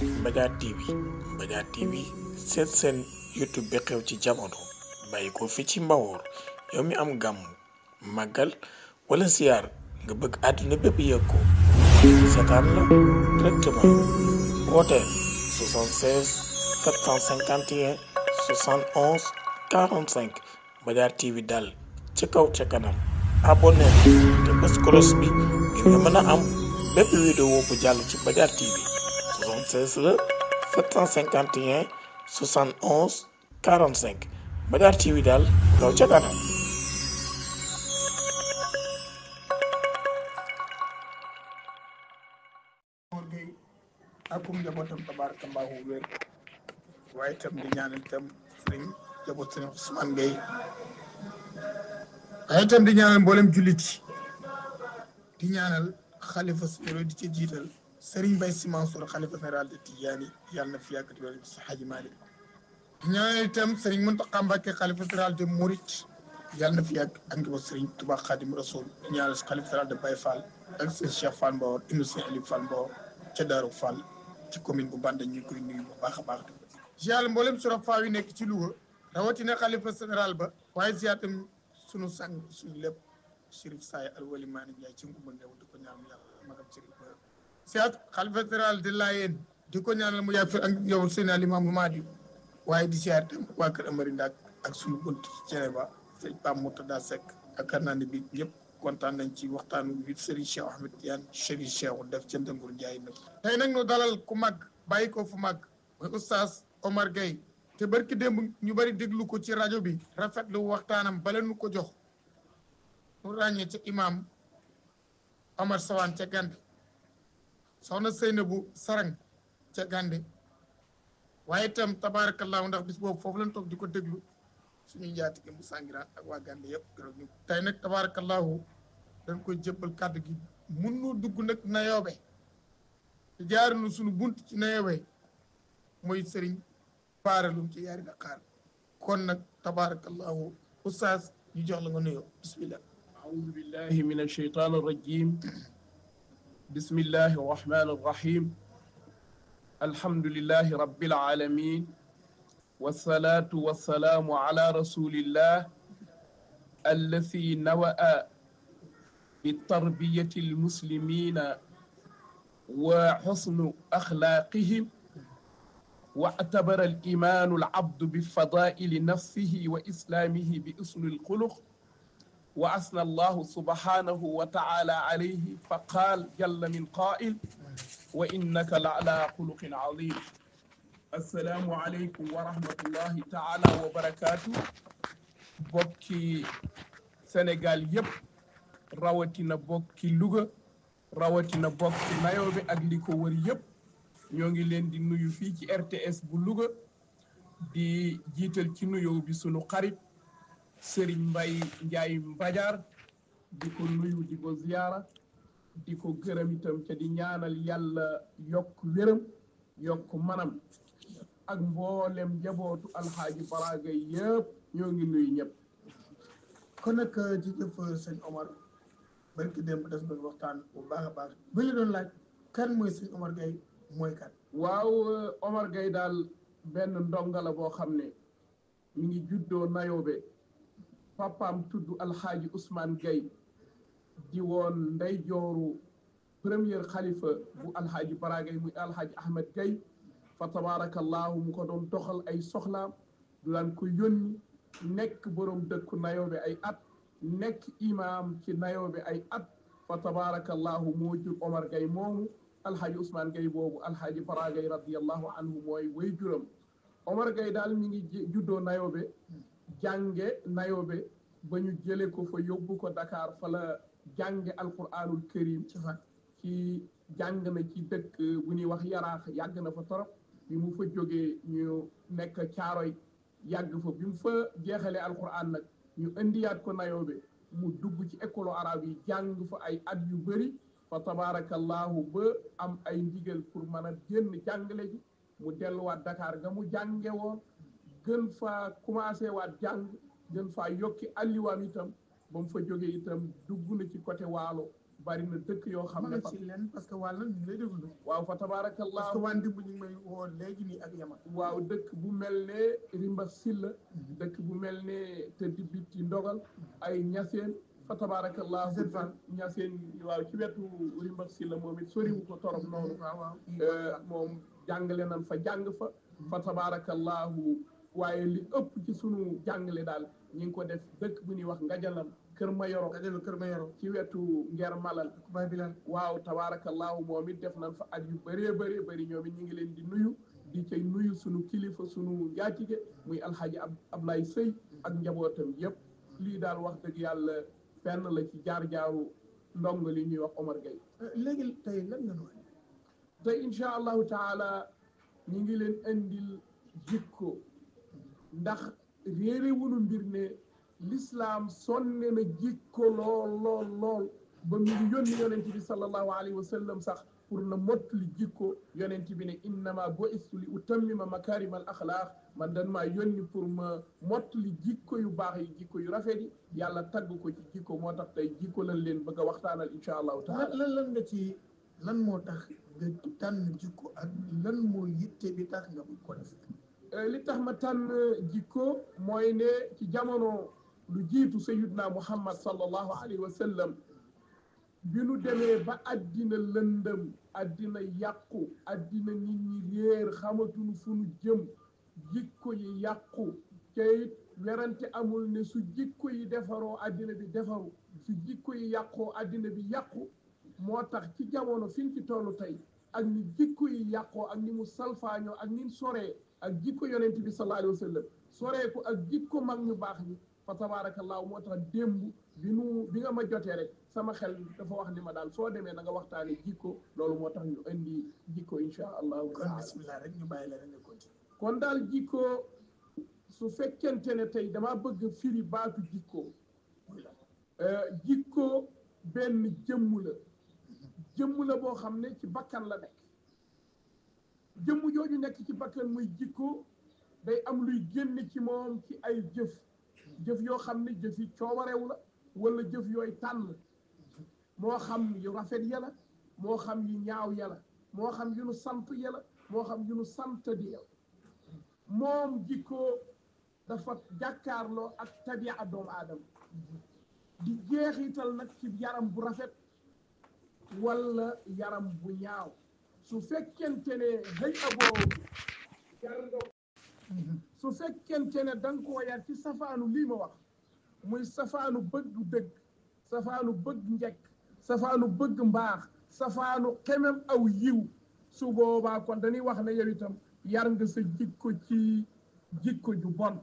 Mbadiar TV Mbadiar TV seen YouTube bi xew ci jamono bàyyi ko fi ci Mbawoor yow mi am gàmm màggal wala ziyaar nga bëgg àdduna bépp yëg ko seetaan la directement wooteel 76 751 71 45 Mbadiar TV daal ci kaw ca kanam abonné te bës cloche bi ngir nga mën a am bépp vidéo bu jàll ci Mbadiar TV 76 la 751 71 45 Mbadiar TV daal kaw ca kanam. akum njabootam tabarakallahu wér waaye itam di ñaanal itam sëriñ njaboot sëriñ Ousmane Gueye waaye itam di ñaanal mboolem jullit di ñaanal xalifa sëriñ di ci jiital sëriñ Mbaye Sy Mansour xalifa général de Tidiane yàlla na fi yàgg di wér si Hadji Malick di ñaanal itam sëriñ Mountakha Mbacké xalifa général de Mouride yàlla na fi yàgg ak njaboot sëriñ Touba Khadim Rasoul di ñaanal xalifa général de Baye Fall ak sëriñ Cheikh Fall Mbawar ibnu sëriñ Aliou Fall Mbawar ca Daaru Fall ci commune bu Banda ñu koy nuyu bu baax a baax ziar mboolem surafa yi nekk ci Louga rawatina xalifa général ba waaye ziar tam sunu sang suñu lépp Chérif Saye Alwali Maani Ndiaye ci ngumba ngeew di ko ñaanal yàlla magam Chérif ba ziar xalifa général de Layeen di ko ñaanal mu yàgg fi ak yow seen Limaamu Mahdi waaye di ziar tam waa kër Amari Ndak ak suñu bunt ci Ceneba sëñ Pam Moutada Seck ak naa ne bi ñëpp kontaan nañ ci waxtaan wi Serigne Cheikh Ahmed Tidiane Chérif Cheikh def ca Ndëngur Njaay nag tey nag ñu dalal ku mag bàyyi ko fu mag mooy oustaz Omar Gueye te barki démb ñu bari déglu ko ci rajo bi rafetlu waxtaanam bala nu ko jox mu ràññee ca imam Omar Sawane ca Gande soxna Seynabou Sarang ca Gande waaye itam tabarakallahu ndax bis boobu foofu lañ toog di ko déglu suñuy njaatige mu sàngiraan ak waa Gande yëpp gërëm ñu tey nag tabarakallahu dañ koy jébbal kàddu gi mun nu dugg nag Nayoobe te jaarunu suñu bunt ci Nayoobe mooy sëriñ baaralum ci yaari Dakar kon nag tabarakallahu oustaz ñu jox la nga nuyoo bismillah أعوذ بالله من الشيطان الرجيم بسم الله الرحمن الرحيم الحمد لله رب العالمين والصلاة والسلام على رسول الله الذي نوأ بتربية المسلمين وحسن أخلاقهم واعتبر الإيمان العبد بفضائل نفسه وإسلامه بحسن الخلق وأثنى الله سبحانه وتعالى عليه فقال جل من قائل وإنك لعلى خلق عظيم السلام عليكم ورحمة الله تعالى وبركاته bokki Sénégal yëpp rawatina bokki Louga rawatina bokki Nayoobe ak li ko wër yëpp ñoo ngi leen di nuyu fii ci RTS bu Louga di jiital ci nuyoo bi sunu xarit Serigne Mbaye Ndiaye Mbadiar di ko nuyu di ko ziyaara di ko gërëm itam te di ñaanal yàlla yokk wéram yokk manam ak mboolem njabootu alxaaji Baraga yëpp ñoo ngi nuyu ñëpp kon nag jërëjëf sëñ Omar barki démb def nañ waxtaan bu baax a baax bu ñu doon laaj kan mooy sëñ Omar Gueye mooy kan waaw Omar Gueye daal benn ndonga la boo xam ne mi ngi juddoo Nayoobe papaam tudd alxaaji Ousmane Gueye di woon ndey jooru premier xalifa bu alxaaji Baraga muy alxaaji Ahmed Gueye fa tabarakallahu mu ko doon doxal ay soxlaam du daan ko yónni nekk borom dëkku Nayoobe ay at nekk imam ci Nayoobe ay at fa tabarakallahu moo jur Omar Gueye moomu alxaaji Ousmane Gueye boobu alxaaji Baraga radiyallahu anhu mooy way juram Omar Gueye daal mi ngi juddoo Nayoobe jànge Nayoobe ba ñu jële ko fa yóbbu ko Dakar fa la jànge alquranul karim ci jàng na ci dëkk bu ñuy wax Yaraax yàgg na fa torop bi mu fa jógee ñu nekk Caaroy yàgg fa bi mu fa jeexalee alquran nag ñu indiyaat ko Nayoobe mu dugg ci école arabe yi jàng fa ay at yu bëri fa tabarakallahu ba am ay ndigal pour mën a génn jàngale ji mu delluwaat Dakar ga mu jànge woon gën faa commencé waat jàng gën faa yokki alliwaam itam ba mu fa jógee itam dugg na ci côté Waalo bari na dëkk yoo xam ne fa ci leen parce que wàll ñu ngi lay déglu waaw fa tabarakallah parce que waan dimb ñu ngi may woo léegi nii ak yaman waaw dëkk bu mel ne Rimba Silla dëkk bu mel ne Tëdd Biti Ndogal ay Ñaseen fa tabarakallah Ñaseen waaw ci wetu Rimba Silla moom it soriwu ko torop noonu moom jàngale nan fa jàng fa tabarakallahu waaye li ëpp ci sunu jàngale daal ñi ngi ko def dëkk bu ñuy wax Ngajalam Kër Mayoro ci wetu Nger Malal waaw tabarakallahu moom it def nañ fa at yu bëree bëri ñoom it ñu ngi leen di nuyu di cay nuyu sunu kilifa sunu njaatige muy alxaaji Ablaye Sëy ak njabootam yëpp lii daal wax dëgg yàlla fenn la ci jaar-jaaru ndong li ñuy wax Omar Gueye léegi tey lan nga nooy tey incha allahu taala ñi ngi leen indil jikko ndax réere wunu mbir ne l'islam sonne na jikko lool ba mu ngi yónni yonent bi sallallahu alayhi wa sallam sax pour na mottali jikko yonent bi ne innama bu'istu li utammima makarim al axlaaq man dan maa yónni pour ma mottali jikko yu baax yi jikko yu rafet yi yàlla tagg ko ci jikko moo tax tey jikko lañ leen bëgg a waxtaanal incha allahu taala lan nga ci lan moo tax nga tànn jikko ak lan moo yitte bi tax nga bëgg ko def li tax ma tànn jikko mooy ne ci jamono lu jiitu sayyidna muhammad sallallahu alayhi wa sallam bi nu demee ba addina lëndëm addina yàqu addina nit ñi réer xamatuñu fu nu jëm jikko yi yàqu te werante amul ne su jikko yi defaroo addina bi defaru su jikko yi yàqoo addina bi yàqu moo tax ci jamono fi ñu ci tollu tey ak ni jikko yi yàqoo ak ni mu salfaañoo ak ni mu soree ak jikko yonent bi sallallahu alayhi wa sallam soree ko ak jikko mag ñu baax ñi fa tabarakallahu moo tax démb bi nga ma jotee rek sama xel dafa wax ni ma daal soo demee na nga waxtaane jikko loolu moo tax ñu indi jikko insha allahu kon bismillah rek ñu bàyyi la rek nga continuer kon daal jikko su fekkente ne tey dama bëgg firi baatu jikko benn jëmm la boo xam ne ci bakkan la nekk jëmm jooju nekk ci bakkan muy jikko day am luy génn ci moom ci ay jëf yoo xam ne jëf yi coobarew la wala jëf yooy tànn moo xam yu rafet yàlla moo xam yu ñaaw yàlla moo xam yu nu sant yàlla moo xam yu nu sant di yàlla moom jikko dafa jàkkaarloo ak tabia doomu aadama di jeexital nag ci yaram bu rafet wala yaram bu ñaaw su fekkente ne xëy aboo yar nga su fekkente ne da nga koo yar ci safaanu lii ma wax muy safaanu bëgg dëgg safaanu bëgg njekk safaanu bëgg mbaax safaanu xemem aw yiw su boobaa kon dañuy wax ne yow itam yar nga sa jikko ci jikko ju bon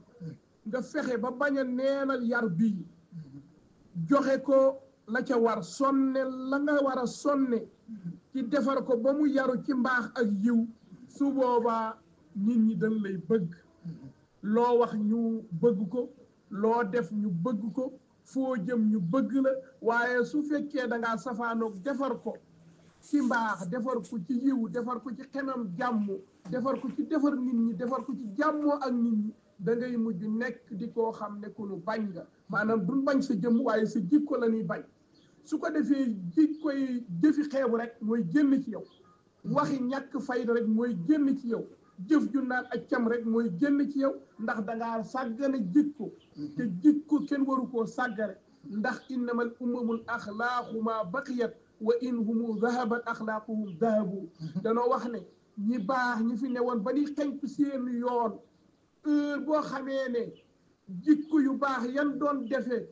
nga fexe ba bañ a neenal yar bii joxe ko la ca war sonne la nga war a sonne ci defar ko ba mu yaru ci mbaax ak yiw su boobaa nit ñi dañ lay bëgg loo wax ñu bëgg ko loo def ñu bëgg ko foo jëm ñu bëgg la waaye su fekkee da ngaa safaanoog defar ko ci mbaax defar ko ci yiw defar ko ci xemam jàmm defar ko ci defar nit ñi defar ko ci jàmmoo ak nit ñi da ngay mujj nekk di koo xam ne ku nu bañ nga maanaam duñ bañ sa jëmm waaye sa jikko la ñuy bañ su ko defee jikko yi jëfi xeebu rek mooy génn ci yow waxi ñàkk fayda rek mooy génn ci yow jëf ju naan ak cam rek mooy génn ci yow ndax dangaa sàggane jikko te jikko kenn waru koo sàggane ndax innamal umamul axlaaqu ma baqiyat wa in humu dahabat axlaaquhum dahabu danoo wax ne ñi baax ñi fi newoon ba di xentu seen yoon heure boo xamee ne jikko yu baax yan doon defee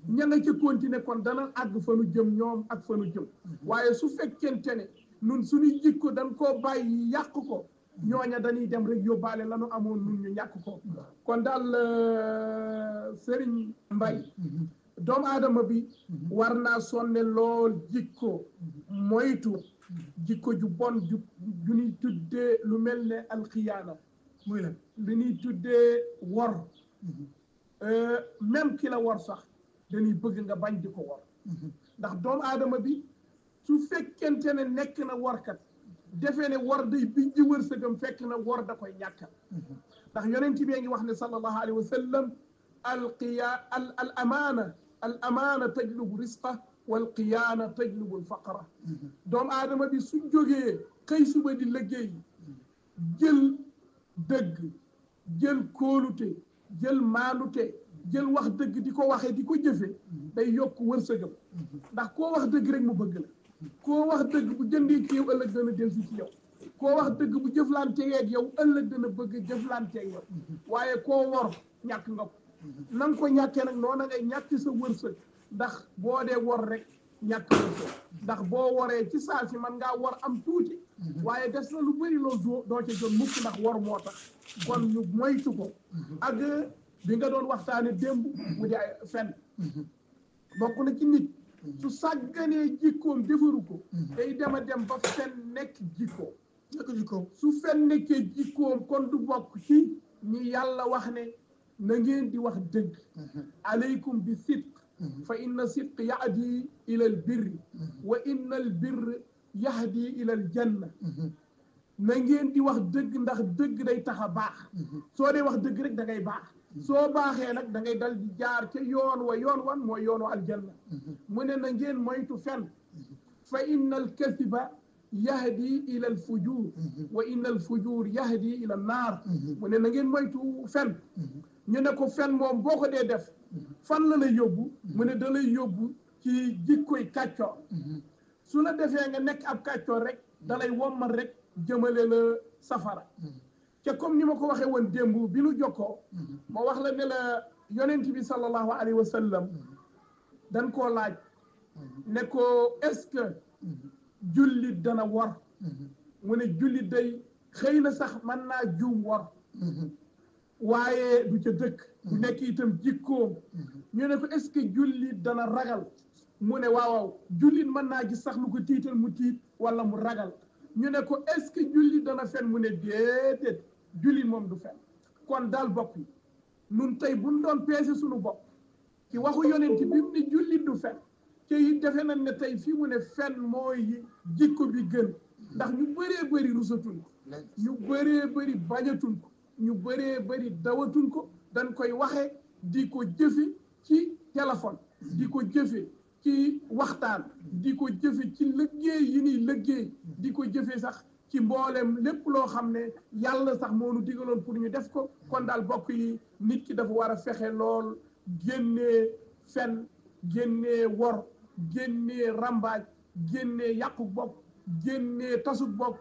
ña nga ca continuer kon dana àgg fa nu jëm ñoom ak fa nu jëm waaye su fekkente ne nun suñuy jikko dañ koo bàyyi yàq ko ñooña dañuy dem rek yóbbaale lanu amoon nun ñu ñàkk ko kon daal Serigne Mbaye doomu aadama bi war naa sonne lool jikko moytu jikko ju bon ju ñuy tuddee lu mel ne alxiyaana muy la lu ñuy tuddee wor même ki la wor sax dañuy bëgg nga bañ di ko wor ndax doomu aadama bi su fekkente ne nekk na workat defee ne wor day biñ di wërsëgam fekk na wor da koy ñàkkal ndax yonent bi ngi wax ne sallallahu alayhi wa sallam al amaana tajlubu risqa wal qiyaana tajlubu lfaqra doomu aadama bi su jógee xëy suba di liggéey jël dëgg jël kóolute jël maanute jël wax dëgg di ko waxee di ko jëfe day yokk wërsëgam ndax koo wax dëgg rek mu bëgg la koo wax dëgg bu jëndee ci yow ëllëg dana delsi ci yow koo wax dëgg bu jëflanteeg yow ëllëg dana bëgg jëflanteeg yow waaye koo wor ñàkk nga ko na nga ko ñàkkee nag noona ngay ñàkk sa wërsëg ndax boo dee wor rek ñàkk wërsëg ndax boo woree ci saa si man ngaa wor am tuuti waaye des na lu bëri loolu doo ca jot mukk ndax wor moo tax kon ñu moytu ko ak bi nga doon waxtaane démb mu di ay fen bokk na ci nit su sàgganee jikkoom defaru ko day dem a dem ba fen nekk jikkoom su fen nekkee jikkoom kon du bokk ci ñi yàlla wax ne na ngeen di wax dëgg aleykum bi sidq fa inna sidq yahdi ila al birri wa inna al birr yahdi ila al janna na ngeen di wax dëgg ndax dëgg day tax a baax soo dee wax dëgg rek da ngay baax soo baaxee nag da ngay dal di jaar ca yoon wan mooy yoonu aljanna mu ne na ngeen moytu fen fa inna al kasiba yahdi ila al fujur wa inna al fujur yahdi ila an naar mu ne na ngeen moytu fen ñu ne ko fen moom boo ko dee def fan la lay yóbbu mu ne da lay yóbbu ci jikkoy kàccoor su la defee nga nekk ab kàccoor rek da lay wommal rek jëmale la safara te comme ni ma ko waxee woon démb bi nu jokkoo ma wax la ne la yonent bi sallallahu alayhi wa sallam dañ koo laaj ne ko est-ce que jullit dana wor mu ne jullit day xëy na sax mën naa juum wor waaye du ca dëkk du nekk itam jikkoom ñu ne ko est-ce que jullit dana ragal mu ne waaw jullit mën naa gis sax lu ko tiital mu tiit wala mu ragal ñu ne ko est-ce que jullit dana fen mu ne déedéet jullit moom du fen kon daal bokk yi nun tey buñ doon peese suñu bopp ci waxu yonent bi mu ne jullit du fen te it defe nañ ne tey fii mu ne fen mooy jikko bi gën ndax ñu bëree bëri rusatuñ ko ñu bëree bëri bañatuñ ko ñu bëree bëri dawatuñ ko dañ koy waxe di ko jëfe ci téléphone di ko jëfe ci waxtaan di ko jëfe ci liggéey yi ñuy liggéey di ko jëfe sax ci mboolem lépp loo xam ne yàlla sax moo nu digaloon pour ñu def ko kon daal bokk yi nit ki dafa war a fexe lool génnee fen génnee wor génnee rambaaj génnee yàqu bopp génnee tasu bopp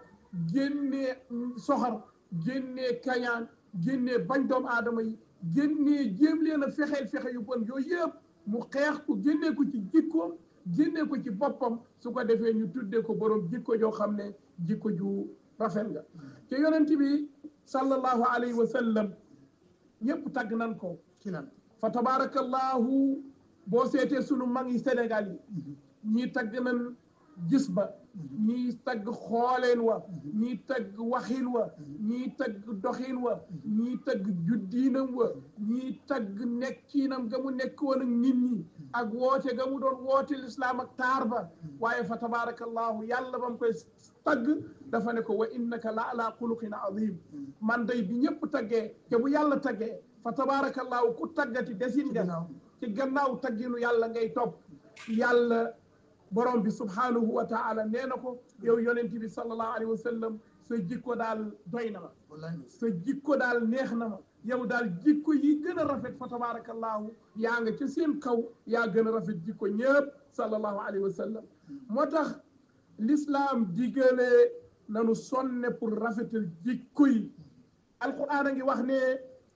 génnee soxor génnee kañaan génnee bañ doomu aadama yi génnee jéem leen a fexeel fexe yu bon yooyu yëpp mu xeex ko génnee ko ci jikkoom génnee ko ci boppam su ko defee ñu tuddee ko borom jikko joo xam ne jikko ju rafet nga te yonent bi sallallahu alayhi wa sallam ñëpp tagg nan ko ci lan fa tabarakallahu boo seetee sunu mag yi Sénégal yi ñii tagg nan gis ba ñii tagg xooleen wa ñii tagg waxin wa ñii tagg doxin wa ñii tagg juddiinam wa ñii tagg nekkiinam ga mu nekk woon ak nit ñi ak woote ga mu doon woote lislaam ak taar ba waaye fa tabarakallahu yàlla ba mu koy tagg dafa ne ko wa innaka la ala xuluqin azim man day bi ñëpp taggee te bu yàlla taggee fa tabarakallahu ku taggati desin nga ci gannaaw tagginu yàlla ngay topp yàlla borom bi subhanahu wa taala nee na ko yow yonent bi sallallahu alayhi wa sallam sa jikko daal doy na ma sa jikko daal neex na ma yow daal jikko yi gën a rafet fa tabarakallahu yaa nga ca seen kaw yaa gën a rafet jikko ñëpp sallallahu alayhi wa sallam moo tax l'islam digale nanu sonne pour rafetal jikko yi alquran a ngi wax ne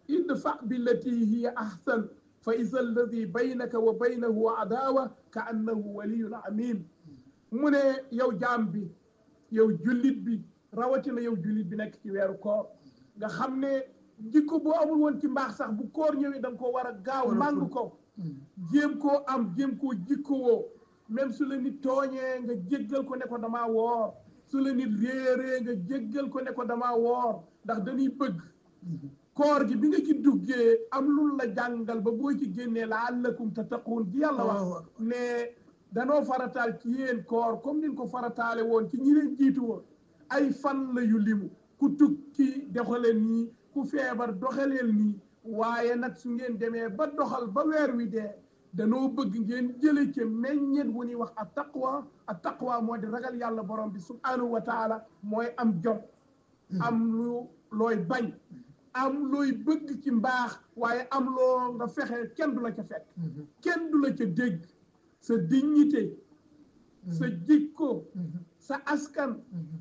idfa billati hiya ahsan fa iza alladi baynaka wa baynahu adawa ka annahu waliyun amin mu ne yow jaam bi yow jullit bi rawatina yow jullit bi nekk ci weeru koor nga xam ne jikko boo amul woon ci mbaax sax bu koor ñëwee da nga ko war a gaaw màng ko jéem koo am jéem koo jikko woo même su la nit tooñee nga jéggal ko ne ko damaa woor su la nit réeree nga jéggal ko ne ko damaa woor ndax dañuy bëgg koor gi bi nga ci duggee am lu la jàngal ba boo ci génnee la'allakum tattaqun ji yàlla wax ne danoo farataal ci yéen koor comme nin ko farataale woon ci ñi leen jiitu woon ay fan la yu limu ku tukki doxaleen nii ku feebar doxaleel nii waaye nag su ngeen demee ba doxal ba weer wi dee danoo bëgg ngeen jële ci meññet wu ñuy wax a taqwa moo di ragal yàlla borom bi subhanahu wa taala mooy am jom am lu looy bañ am looy bëgg ci mbaax waaye am loo nga fexe kenn du la ca fekk kenn du la ca dégg sa dignité sa jikko sa askan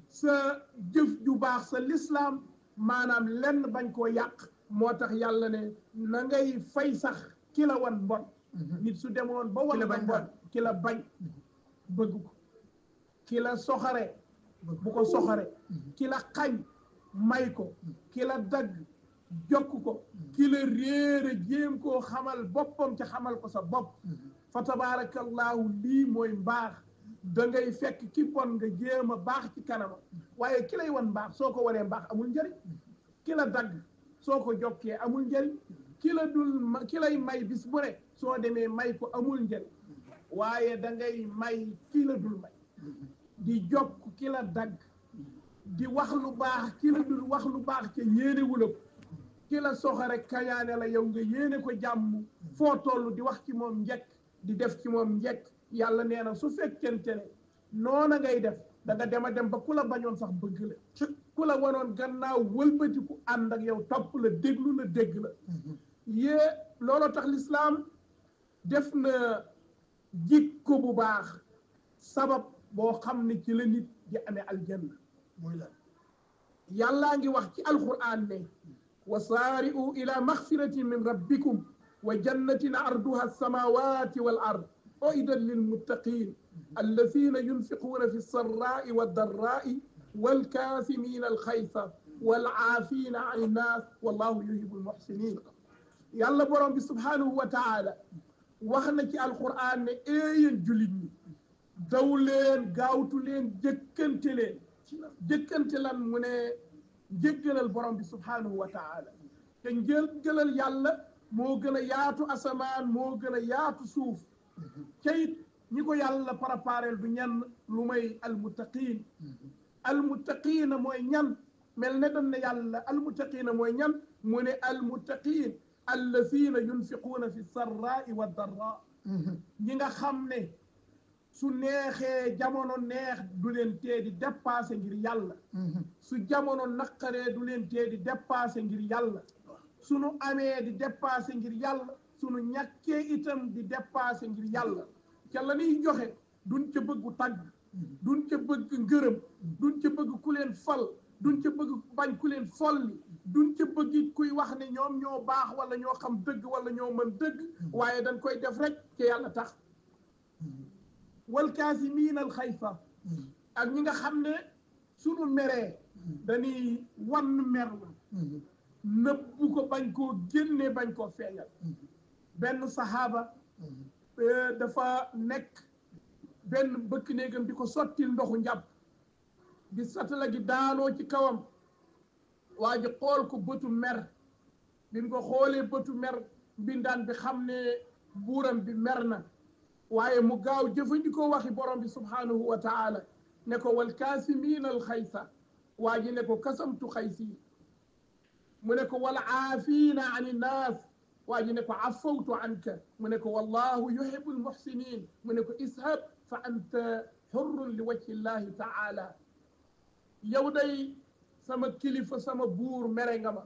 sa jëf ju baax sa lislaam maanaam lenn bañ koo yàq moo tax yàlla ne na ngay fay sax ki la wan mbon nit su demoon ba wan la mbon ki la bañ bëgg ko ki la soxare bu ko soxare ki la xañ may ko ki la dagg jokk ko ki la réere jéem koo xamal boppam ca xamal ko sa bopp fa tabarakallahu lii mooy mbaax da ngay fekk ki bon nga jéem a baax ci kanama waaye ki lay wan mbaax soo ko waree mbaax amul njëriñ ki la dagg soo ko jokkee amul njëriñ ki la dul ki lay may bis bu ne soo demee may ko amul njëriñ waaye da ngay may ki la dul may di jokk ki la dagg di wax lu baax ki la dul wax lu baax ca yéene wula ko ki la soxare kañaane la yow nga yéene ko jàmm foo toll di wax ci moom njekk di def ci moom njekk yàlla nee na su fekkente ne noona ngay def da nga dem a dem ba ku la bañoon sax bëgg la ku la wanoon gannaaw wëlbatiku ànd ak yow topp la déglu la dégg la yée looloo tax lislaam def na jikko bu baax sabab boo xam ne ci la nit di amee aljanna mooy lan yàllaa ngi wax ci alquran ne wa saari'u ila maxfiratin min rabbikum wa jannatin arduha alsamawati wal ard uiddat lilmuttaqin alladina yunfiquna fi lsarra'i waddara'i walkasimina alxaysa walcaafina an innas wallahu yuhibu almuxsinin yàlla borom bi subhanahu wa taala wax na ci alquran ne yéen jullit ñi daw leen gaawtu leen jëkkante leen jëkkante lan mu ne jéggalal borom bi subhanahu wa taala te njëggalal yàlla moo gën a yaatu asamaan moo gën a yaatu suuf cayit ñi ko yàlla préparel du ñenn lu may almuttaqiin almuttaqiina mooy ñan mel ne dañ ne yàlla almuttaqiina mooy ñan mu ne almuttaqiin allazina yunfiquuna fi sarraai wa darra ñi nga xam ne su neexee jamono neex du leen tee di dépassé ngir yàlla su jamono naqaree du leen tee di dépassé ngir yàlla sunu amee di dépassé ngir yàlla sunu ñàkkee itam di dépassé ngir yàlla ca la ñuy joxe duñ ca bëggu tagg duñ ca bëgg ngërëm duñ ca bëgg ku leen fal duñ ca bëgg bañ ku leen folli duñ ca bëgg it kuy wax ne ñoom ñoo baax wala ñoo xam dëgg wala ñoo mën dëgg waaye dañ koy def rek ca yàlla tax wal kaasimiina al xaysa ak ñi nga xam ne sunu meree dañuy wan mer la nëbbu ko bañ koo génne bañ koo feeñal benn sahaaba dafa nekk benn bëkk néegam di ko sottil ndoxu njàpp di satala gi daanoo ci kawam waa ji xool ko bëtu mer bi mu ko xoolee bëtu mer mbindaan bi xam ne buuram bi mer na waaye mu gaaw jëfandikoo waxi borom bi subhanahu wa taala ne ko wal kaasimiina al xaysa waa ji ne ko kasamtu xaysi mu ne ko wal aafiina an innaas waa ji ne ko affawtu anka mu ne ko wallahu yuhibu almuxsinin mu ne ko ishab fa anta xurrun li wajhi llahi taala yow day sama kilifa sama buur mere nga ma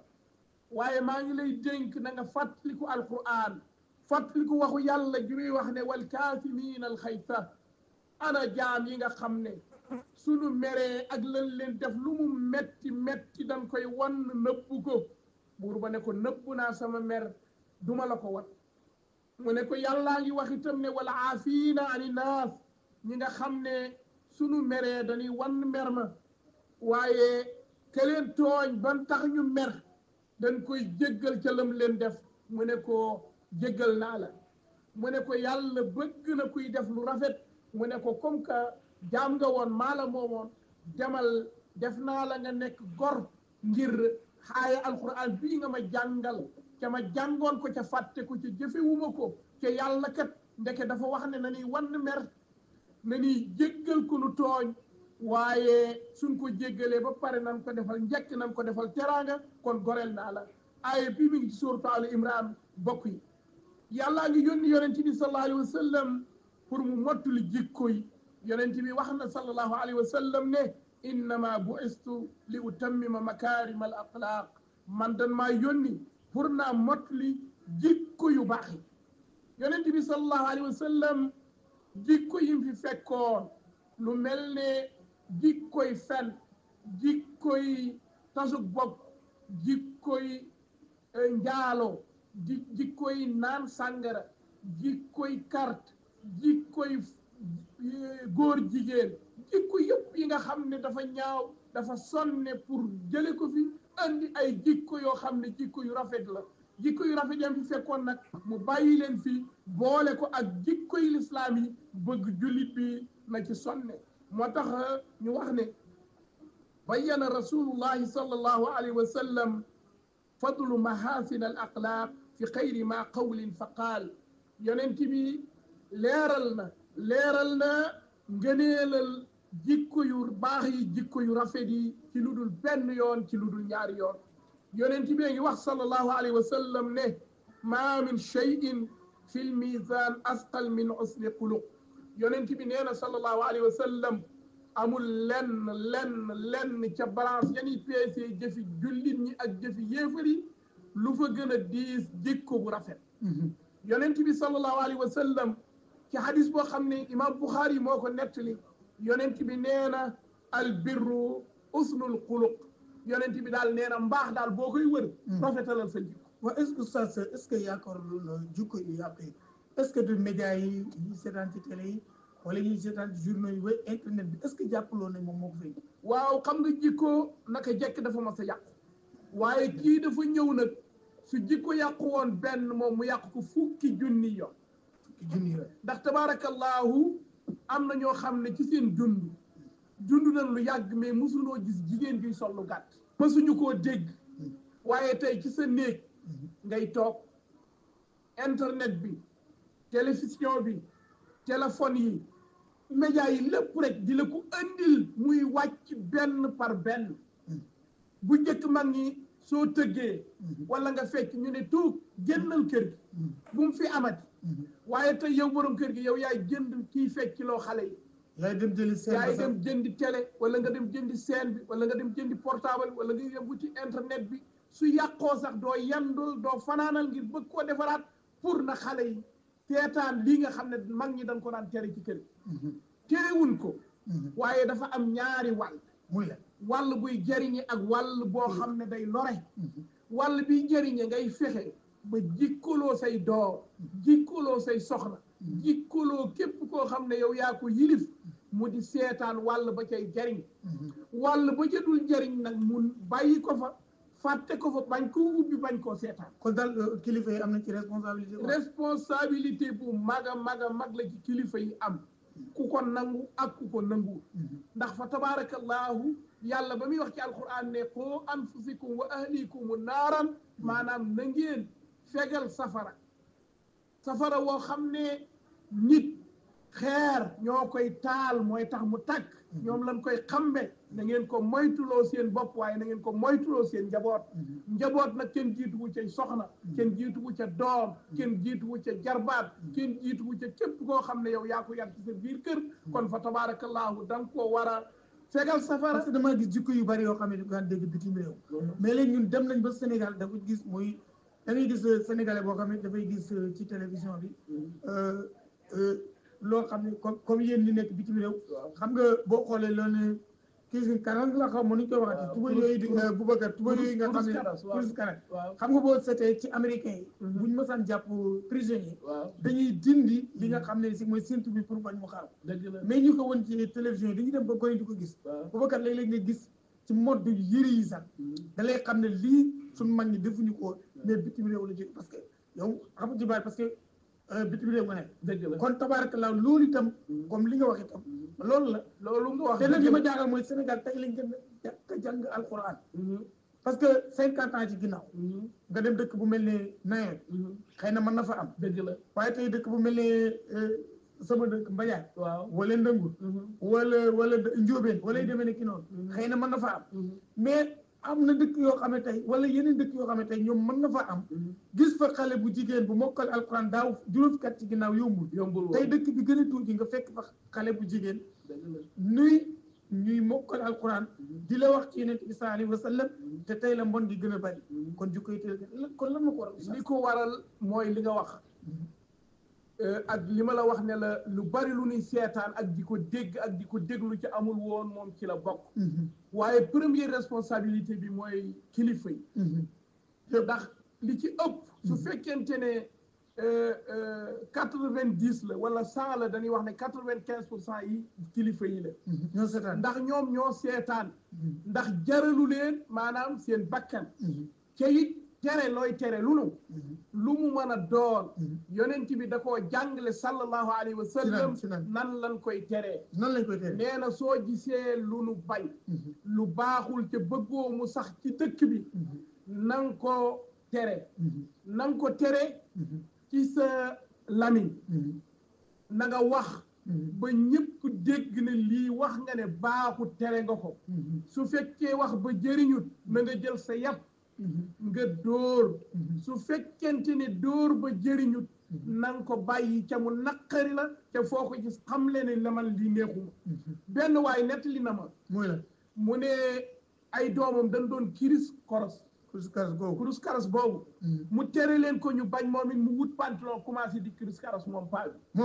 waaye maa ngi lay dénk na nga fàttaliku alquran fàttaliku waxu yàlla ji muy wax ne wal kaasimiina al xaysa ana jaam yi nga xam ne sunu meree ak lan leen def lu mu metti metti dañ koy wan nëbbu ko buur ba ne ko nëbbu naa sama mer duma la ko wan mu ne ko yàllaa ngi wax itam ne wal aafiina ani naas ñi nga xam ne sunu meree dañuy wan mer ma waaye ke leen tooñ ban tax ñu mer dañ koy jéggal ca lam leen def mu ne ko jéggal naa la mu ne ko yàlla bëgg na kuy def lu rafet mu ne ko comme que jaam nga woon maa la moomoon demal def naa la nga nekk gor ngir xaaya alquran bii nga ma jàngal ca ma jàngoon ko ca fàtte ko ca jëfewuma ko ca yàlla kat ndeke dafa wax ne na ñuy wann mer na ñuy jéggal ko nu tooñ waaye suñ ko jéggalee ba pare nan ko defal njëkk nan ko defal teraanga kon goreel naa la aaya bii mi ngi ci suuratu Al Imran bokk yi yàllaa ngi yónni yonent bi sallallahu alayhi wa sallam pour mu mottali jikko yi yonent bi wax na sallallahu alayhi wa sallam ne innama bu'istu li utammima makarima al axlaaq man dan maa yónni pour naa mottali jikko yu baax yi yonent bi sallallahu alayhi wa sallam jikko yi fi fekkoon lu mel ne jikkoy fen jikkoy tasuk bokk jikkoy njaalo jikkoy naan sàngara jikkoy carte jikkoy góor jigéen jikko yëpp yi nga xam ne dafa ñaaw dafa sonne pour jële ko fi andi ay jikko yoo xam ne jikko yu rafet la jikko yu rafet yam fi fekkoon nag mu bàyyi leen fi boole ko ak jikko yi lislaam yi bëgg jullit bi na ci sonne moo tax ñu wax ne bayyana rasulullahi sallallahu alayhi wa sallam fadlu mahasin al axlaaq fi xayri ma qawlin fa qaal yonent bi leeral na ngëneelal jikko yu baax yi jikko yu rafet yi ci lu dul benn yoon ci lu dul ñaari yoon yonent bi ngi wax sallallahu alayhi wa sallam ne ma min cheyin fi l misan asqal min usni xuluq yonent bi nee na sallallahu alayhi wa sallam amul lenn ca balance yani peese jëfi jullit ñi ak jëfi yéefar yi lu fa gën a diis jikko bu rafet yonent bi sallallahu alayhi wa sallam ci hadis boo xam ne imam Bukhari moo ko nettali yonent bi nee na al birru usnul xuluq yonent bi daal nee na mbaax daal boo koy wër rafetalal sa jikko waaw est-ce que yaakaarul jikko yu yàqu yi est-ce que du média yi ñuy seetaan ci télé yi wala ñuy seetaan ci journaux yi way internet bi est-ce que jàppaloo ne moom moo ko fay waaw xam nga jikko naka jekk dafa mas a yàqu waaye kii dafa ñëw nag su jikko yàqu woon benn moom mu yàqu ko fukki junni yoon ndax tabarakallahu am na ñoo xam ne ci seen dund nañ lu yàgg mais mosunoo gis jigéen bi sol lu gàtt mësuñu koo dégg waaye tey ci sa néeg ngay toog internet bi télévision bi téléphone yi média yi lépp rek di la ko andil muy wàcc benn par benn bu njëkk mag ñi soo tëggee wala nga fekk ñu ne tuug génnal kër gi bu mu fi amati waaye tey yow borom kër gi yow yaay jënd kii fekk ci loo xale yi yaay dem jëndi seen yaay dem jëndi télé wala nga dem jëndi scène bi wala nga dem jëndi portable wala nga dem wuti internet bi su yàqoo sax doo yendul doo fanaanal ngir bëgg koo defaraat pour na xale yi seetaan lii nga xam ne mag ñi dañ ko daan tere ci kër gi terewuñ ko waaye dafa am ñaari wàll muy la wàll buy jëriñe ak wàll boo xam ne day lore wàll biy jëriñe ngay fexe ba jikkoloo say doom jikkoloo say soxna jikkoloo képp koo xam ne yow yaa ko yilif mu di seetaan wàll ba cay jëriñ wàll ba ca dul jëriñ nag mun bàyyi ko fa fàtte ko fa bañ koo ubbi bañ koo seetaan kon daal kilifa yi am na ci responsabilité bu mag a mag la ci kilifa yi am ku ko nangu ak ku ko nangu ndax fa tabarakallahu yàlla ba muy wax ci alquran ne qu anfusikum wa ahlikum naaran maanaam na ngeen fegal safara woo xam ne nit xeer ñoo koy taal mooy tax mu tàkk ñoom lañ koy xambe na ngeen ko moytuloo seen bopp waaye na ngeen ko moytuloo seen njaboot nag kenn jiituwu ca soxna kenn jiituwu ca doom kenn jiituwu ca jarbaat kenn jiituwu ca képp koo xam ne yow yaa ko yar ci sa biir kër kon fa tabarakallahu da nga koo war a fegal safara. parce que dama gis jikko yu bari yoo xam ne di ko daan dégg bitim réew mais léegi ñun dem nañ ba Sénégal dafa gis muy da ngay gis sénégalais boo xam ne dafay gis ci télévision bi loo xam ne comme yéen ñi nekk bitim réew xam nga boo xoolee loolu kii kanam la xam mënuñ koy waxati tuba yooyu di Boubacar tuba yooyu nga xam ne police kanam xam nga boo seetee ci américain yi buñ mësaan jàpp prisonnier dañuy dindi li nga xam ne si mooy ceinture bi pour bañ mu xaar mais ñu ko woon ci télévision yi dañuy dem ba gone di ko gis Boubacar léeg-léeg nga gis ci mode yëre yi sax da lay xam ne lii suñ mag ñi defuñu ko mais bitim réew la jóge parce que yow xam ci bari parce que bitim réew nga nekk kon tabarakallah loolu itam comme li nga wax itam loolu la loolu nga wax te nag li ma jaaxal mooy Sénégal tey lañ gën a jàng alquran parce que 50 ans ci ginnaaw nga dem dëkk bu mel ne Nayoon xëy na mën na fa am waaye tey dëkk bu mel ne sama dëkk Mbajaay wala Ndëngur wala Njóobeen wala yu demee ne ki noonu xëy na mën na fa am mais am na dëkk yoo xam ne tey wala yeneen dëkk yoo xam ne tey ñoom mën nga fa am gis fa xale bu jigéen bu mokkal alquran daaw juróom fukki at ci ginnaaw yombul tey dëkk bi gën a tuuti nga fekk fa xale bu jigéen ñuy mokkal alquran di la wax ci yonent bi sallallahu alayhi wa sallam te tey la mbon gi gën a bari kon jikko yi teel kon lan ma ko waral li ko waral mooy li nga wax ak li ma la wax ne la lu bari lu ñuy seetaan ak di ko dégg ak di ko déglu ci amul woon moom ci la bokk waaye première responsabilité bi mooy kilifa yi ndax li ci ëpp su fekkente ne 90 la wala 100 la dañuy wax ne 95% yi kilifa yi la ñoo seetaan ndax ñoom ñoo seetaan ndax jaralu leen maanaam seen bakkan ca it tere looy tere lu mu mën a doon yonent bi da koo jàngale sallallahu alayhi wa sallam nan lañ koy teree nee na soo gisee lu nu bañ lu baaxul te bëggoo mu sax ci dëkk bi nang ko tere ci sa lamiñ na nga wax ba ñëpp dégg ne lii wax nga ne baaxu tere nga ko su fekkee wax ba jëriñut na nga jël sa yàpp nga dóor su fekkente ne dóor ba jëriñut na nga ko bàyyi ca mu naqari la te foo ko gis xam le ne la man lii neexuma benn waaye nettali na ma mooy la mu ne ay doomam dañ doon kurus karas boobu mu tere leen ko ñu bañ moom it mu wut pantalon commencé di kurus karas moom paa bi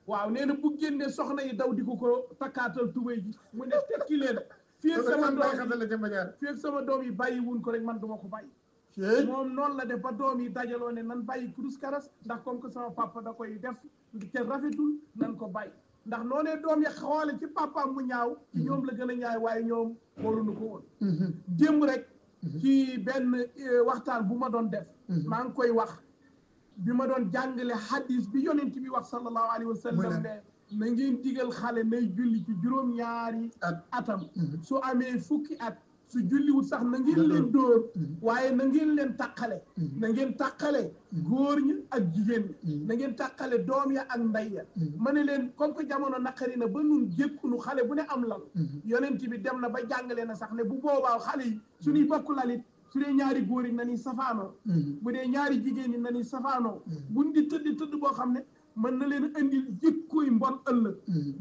waaw nee na bu génnee soxna yi daw di ko takkaatal tubéy ji mu ne tekki leen fii ak sama doom yi bàyyi wuñ ko rek man duma ko bàyyi moom noonu la def ba doom yi dajaloo ne nan bàyyi kurus karas ndax comme que sama papa da koy def te rafetul nan ko bàyyi ndax noonee doom yi xoole ci papaam mu ñaaw ci ñoom la gën a ñaaw waaye ñoom xooluñu ko woon démb rek ci benn waxtaan bu ma doon def maa ngi koy wax bi ma doon jàngale hadis bi yonent bi wax sallallahu alayhi wa sallam ne na ngeen digal xale nay julli ci juróom-ñaari atam su amee fukki at su julliwul sax na ngeen leen dóor waaye na ngeen leen tàqale na ngeen tàqale góor ñi ak jigéen ñi na ngeen tàqale doom ya ak ndey ya ma ne leen comme que jamono naqari na ba nun jékkunu xale bu ne am lal yonent bi dem na ba jàngale na sax ne bu boobaa xale yi suñuy bokk lalit su dee ñaari góor yi na ni safaanoo bu dee ñaari jigéen yi na ni safaanoo buñ di tëdd boo xam ne mën na leen andil jikkoy mbon ëllëg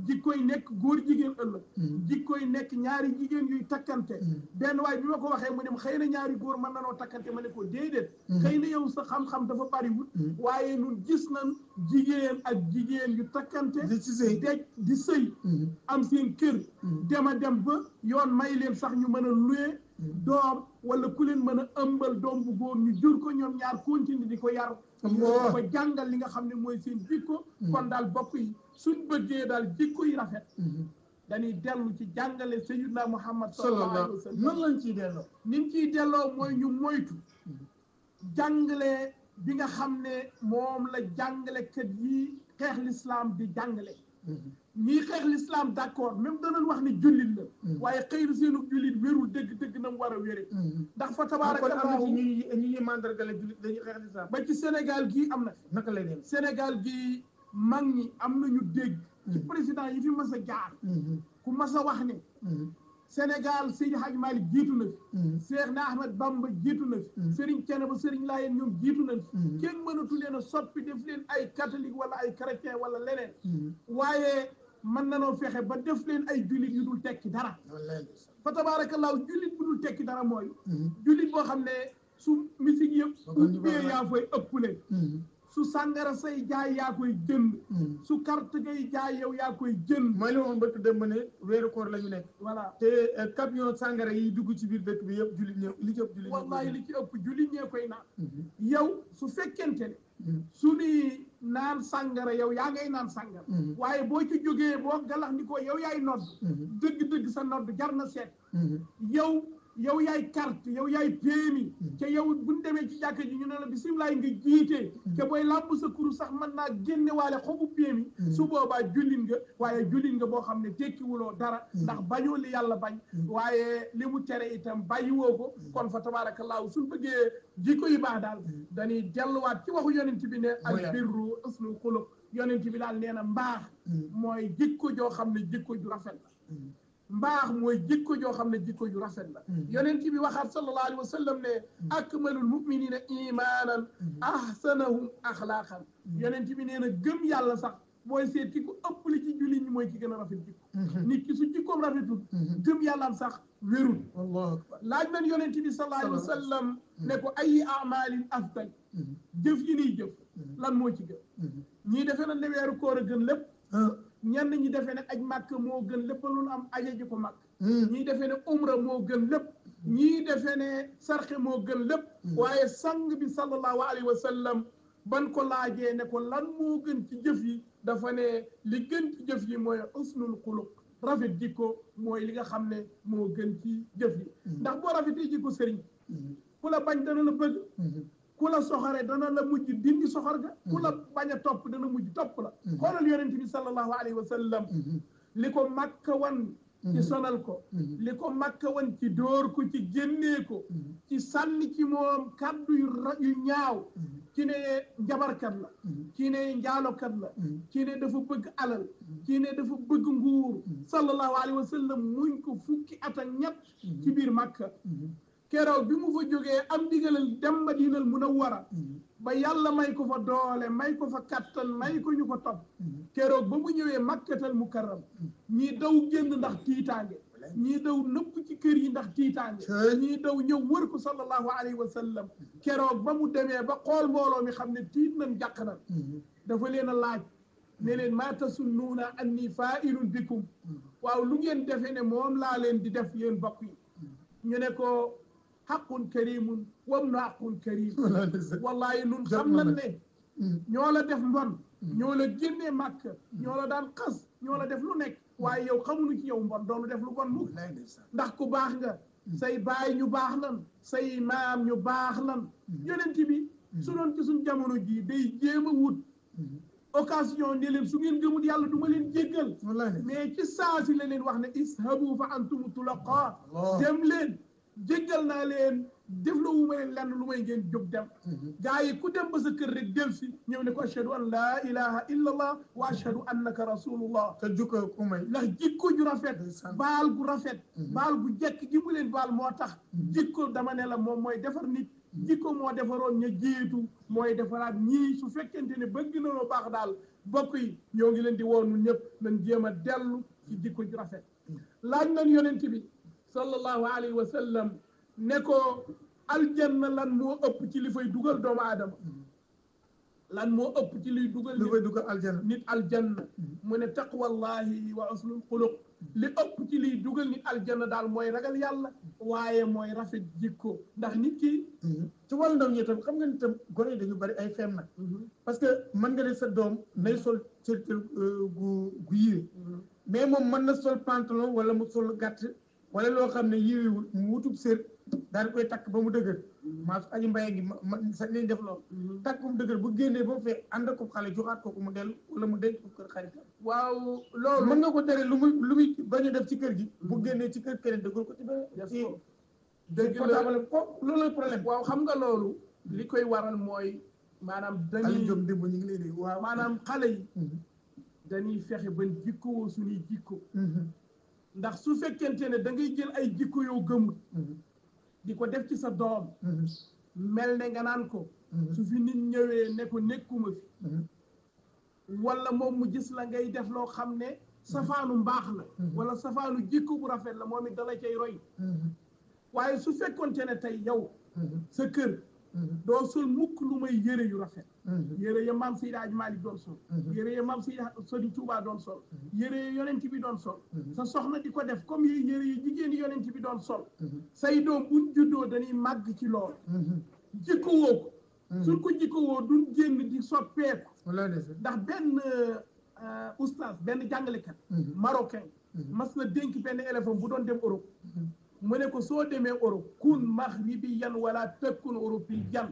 jikkoy nekk góor jigéen ëllëg jikkoy nekk ñaari jigéen yuy takkante benn waay bi ma ko waxee mu ne xëy na ñaari góor mën nanoo takkante ma ne ko déedéet xëy na yow sa xam-xam dafa bariwul waaye nun gis nañ jigéen ak jigéen yu takkante di sëy am seen kër dem ba yoon may leen sax ñu mën a luye doom wala ku leen mën a ëmbal doom bu góor ñu jur ko ñoom ñaar continue di ko yar ko jàngal li nga xam ne mooy seen jikko kon daal bokk yi suñ bëggee daal jikko yi rafet dañuy dellu ci jàngale sayyidina Muhammad sallallahu alayhi wa sallam nan lañ ciy delloo niñ ciy delloo mooy ñu moytu jàngale bi nga xam ne moom la jàngalekat yi xeex l'islam di jàngale ñii xeex l'islam d'accord même danañ wax ni jullit la waaye xëy na seenu jullit wérul dëgg na mu war a wére ndax fa tabarakallahu ñi mandargale jullit dañuy xeex l'islam ba ci Sénégal gii am na fi naka lay dem Sénégal gii mag ñi am nañu dégg ci président yi fi mas a jaar ku mas a wax ne Sénégal Seydi Hadji Malick jiitu na fi Cheikh na Ahmed Bamba jiitu na fi Serigne Thiénaba Serigne Laayeen ñoom jiitu nañ fi kenn mënatu leen a soppi def leen ay catholique wala ay chrétien wala leneen waaye mën nanoo fexe ba def leen ay jullit yu dul tekki dara fa tabaarakallaahu jullit bu dul tekki dara mooy jullit boo xam ne su musique yëpp ubbee yaa fay ëppale su sàngara say jaay yaa koy jënd su carte ngay jaay yow yaa koy jënd mooy li waxoon ba dem ba ne weeru koor la ñu nekk voilà te camion sàngara yi dugg ci biir dëkk bi yëpp jullit ñëw li ci ëpp jullit wallahi li ci ëpp jullit ñee koy naan yow su fekkente ne su ni naan sàngara yow yaa ngay naan sàngara waaye boo ci jógee boo galax ni ko yow yaay nodd dëgg sa nodd jar na seet yow yaay carte yow yaay péemi te yow buñ demee ci jàkka ji ñu ne la bisimilah nga jiitee te booy làmb sa kuru sax mën naa génne waale xobu péemi su boobaa jullit nga waaye jullit nga boo xam ne tekkiwuloo dara ndax bañoo li yàlla bañ waaye li mu tere itam bàyyiwoo ko kon fa tabaarakallaahu suñ bëggee jikko yi baax daal dañuy delluwaat ci waxu yonent bi ne al birru husnul xuluq yonent bi daal nee na mbaax mooy jikko joo xam ne jikko ju rafet la mbaax mooy jikko joo xam ne jikko ju rafet la yonent bi waxaat sallallahu alayhi wa sallam ne akmalul muminina imanan ahsanahum axlaaqan yonent bi nee na gëm yàlla sax mooy seet ki ko ëpp li ci jullit ñi mooy ki gën a rafet jikko nit ki su jikkoom rafetul gëm yàllaam sax wérul allahu akbar laaj nañ yonent bi sallallahu alayhi wa sallam ne ko ayi amalin afdal jëf yi niy jëf lan moo ci gën ñii defee na ne weeru koor a gën lépp ñenn ñi defee ne aj màkk moo gën lépp lu am aje ji ko màkk ñii defee ne umra moo gën lépp ñii defee ne sarxe moo gën lépp waaye sang bi sallallahu alayhi wa sallam ban ko laajee ne ko lan moo gën ci jëf yi dafa ne li gën ci jëf yi mooy usnul xuluq rafet jikko mooy li nga xam ne moo gën ci jëf yi ndax boo rafetee jikko sëriñ ku la bañ dana la bëgg ku la soxore dana la mujj dindi soxor ga ku la bañ a topp dana mujj topp la xoolal yonent bi sallallahu alayhi wa sallam li ko Makka wan ci sonal ko li ko Makka wan ci dóor ko ci génnee ko ci sànni ci moom kaddu yu ñaaw ci ne njabarkat la ci ne njaalokat la ci ne dafa bëgg alal ci ne dafa bëgg nguur sallallahu alayhi wa sallam muñ ko fukki at ak ñett ci biir Makka keroog bi mu fa jógee am digalal dem Madinal Munawwara ba yàlla may ko fa doole may ko fa kattan may ko ñu ko topp keroog ba mu ñëwee Makkatal Mukarram ñii daw génn ndax tiitaange ñii daw nëpp ci kër yi ndax tiitaange ñii daw ñëw wër ko sallallahu alayhi wa sallam keroog ba mu demee ba xool mbooloo mi xam ne tiit nañ jàq na dafa leen a laaj ne leen maa tasunnuuna anni faa'ilun bikum waaw lu ngeen defee ne moom laa leen di def yéen bokk yi ñu ne ko xaqun karimun wam nu xaqun karim wallahi nun xam nañ ne ñoo la def mbon ñoo la génnee màkk ñoo la daan xas ñoo la def lu nekk waaye yow xamuñu ci yow mbon doonu def lu bon mu ndax ku baax nga say baay ñu baax lan say maam ñu baax lan yonent bi su doon ci suñ jamono jii day jéem a wut occasion ne leen su ngeen gëmul yàlla du ma leen jéggal mais ci saa si la leen wax ne ishabu fa antum tulaqa dem leen jéggal naa leen defloowu ma leen lenn lu may ngeen jóg dem gaa yi ku dem ba sa kër rek del si ñëw ne ko ashhadu an laa ilaha illa allah wa ashhadu annaka rasulullah te jukko ku may ndax jikko ju rafet baal gu rafet baal gu jekk gi mu leen baal moo tax jikko dama ne la moom mooy defar nit jikko moo defaroon ña jiitu mooy defaraat ñii su fekkente ne bëgg na loo baax daal bokk yi ñoo ngi leen di woo ñun ñëpp nañ jéem a dellu ci jikko ju rafet laaj nañ yonent bi sallallahu alayhi wa sallam ne ko aljanna lan moo ëpp ci li fay dugal doomu aadama lan moo ëpp ci liy dugal li fay dugal aljanna nit aljanna mu ne taqwallahi wa husnul xuluq li ëpp ci liy dugal nit aljanna daal mooy ragal yàlla waaye mooy rafet jikko ndax nit ki ci wàllu ndaw ñi tam xam nga ni tam gone yi dañu bari ay feem nag parce que mën nga ne sa doom nay sol cërtal gu yiwe mais moom mën na sol pantalon wala mu sol gàtt wala loo xam ne yiwewul mu wutub sër daal koy takk ba mu dëgër maa su aji mbaye ngi sax nañ def loolu takk ba mu dëgër bu génnee ba mu fee ànd ak ko xale joxaat ko mu dellu wala mu denc ko kër xaritam waaw loolu mën nga ko tere lu muy bañ a def ci kër gi bu génnee ci kër keneen dëggal ko ci beneen dëgg la ko loolu la problème waaw xam nga loolu li koy waral mooy maanaam dañuy jom démb ñu ngi lay dégg waaw maanaam xale yi dañuy fexe ban jikkowoo suñuy jikko ndax su fekkente ne da ngay jël ay jikko yoo gëmul di ko def ci sa doom mel ne nga naan ko su fi nit ñëwee ne ko nekkuma fi wala moom mu gis la ngay def loo xam ne safaanu mbaax la wala safaanu jikko bu rafet la moom it dala cay roy waaye su fekkonte ne tey yow sa kër doo sol mukk lu may yëre yu rafet yëre ya maam Seydi Hadji Malick doon sol yëre ya maam Seydi Touba doon sol yëre ya yonent bi doon sol sa soxna di ko def comme yi yëre yi jigéen yi yonent bi doon sol say doom buñ juddoo dañuy màgg ci lool jikko woo ko suñ ko jikko woo duñ génn di soppeeku ndax benn oustaz benn jàngalekat marocain mas na dénk benn élève bu doon dem Europe mu ne ko soo demee Europe kun maghribiyan wala takkun européen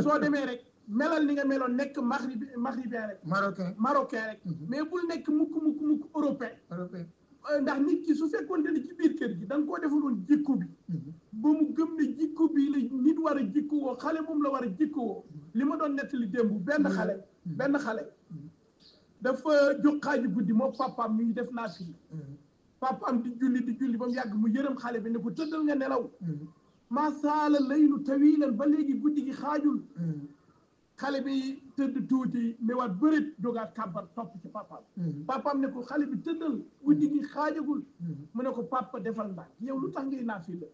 soo demee rek melal ni nga meloon nekk maghribien rek marocain rek mais bul nekk mukk européen ndax nit ki su fekkoon ne ci biir kër gi da nga koo defaloon jikko bi ba mu gëm ne jikko bi la nit war a jikko woo xale moom la war a jikko woo li ma doon nettali démb benn xale dafa jóg xaaju guddi moo papaam ñu ngi def naa fii papaam di julli ba mu yàgg mu yërëm xale bi ne ko tëddal nga nelaw maa saala laylu tawilan ba léegi guddi gi xaajul xale bi tëdd tuuti ne waat bërit jógaat kàbbar topp ci papaam ne ko xale bi tëddal guddi gi xaajagul mu ne ko papa defal ndànk yow lu tax ngay naafila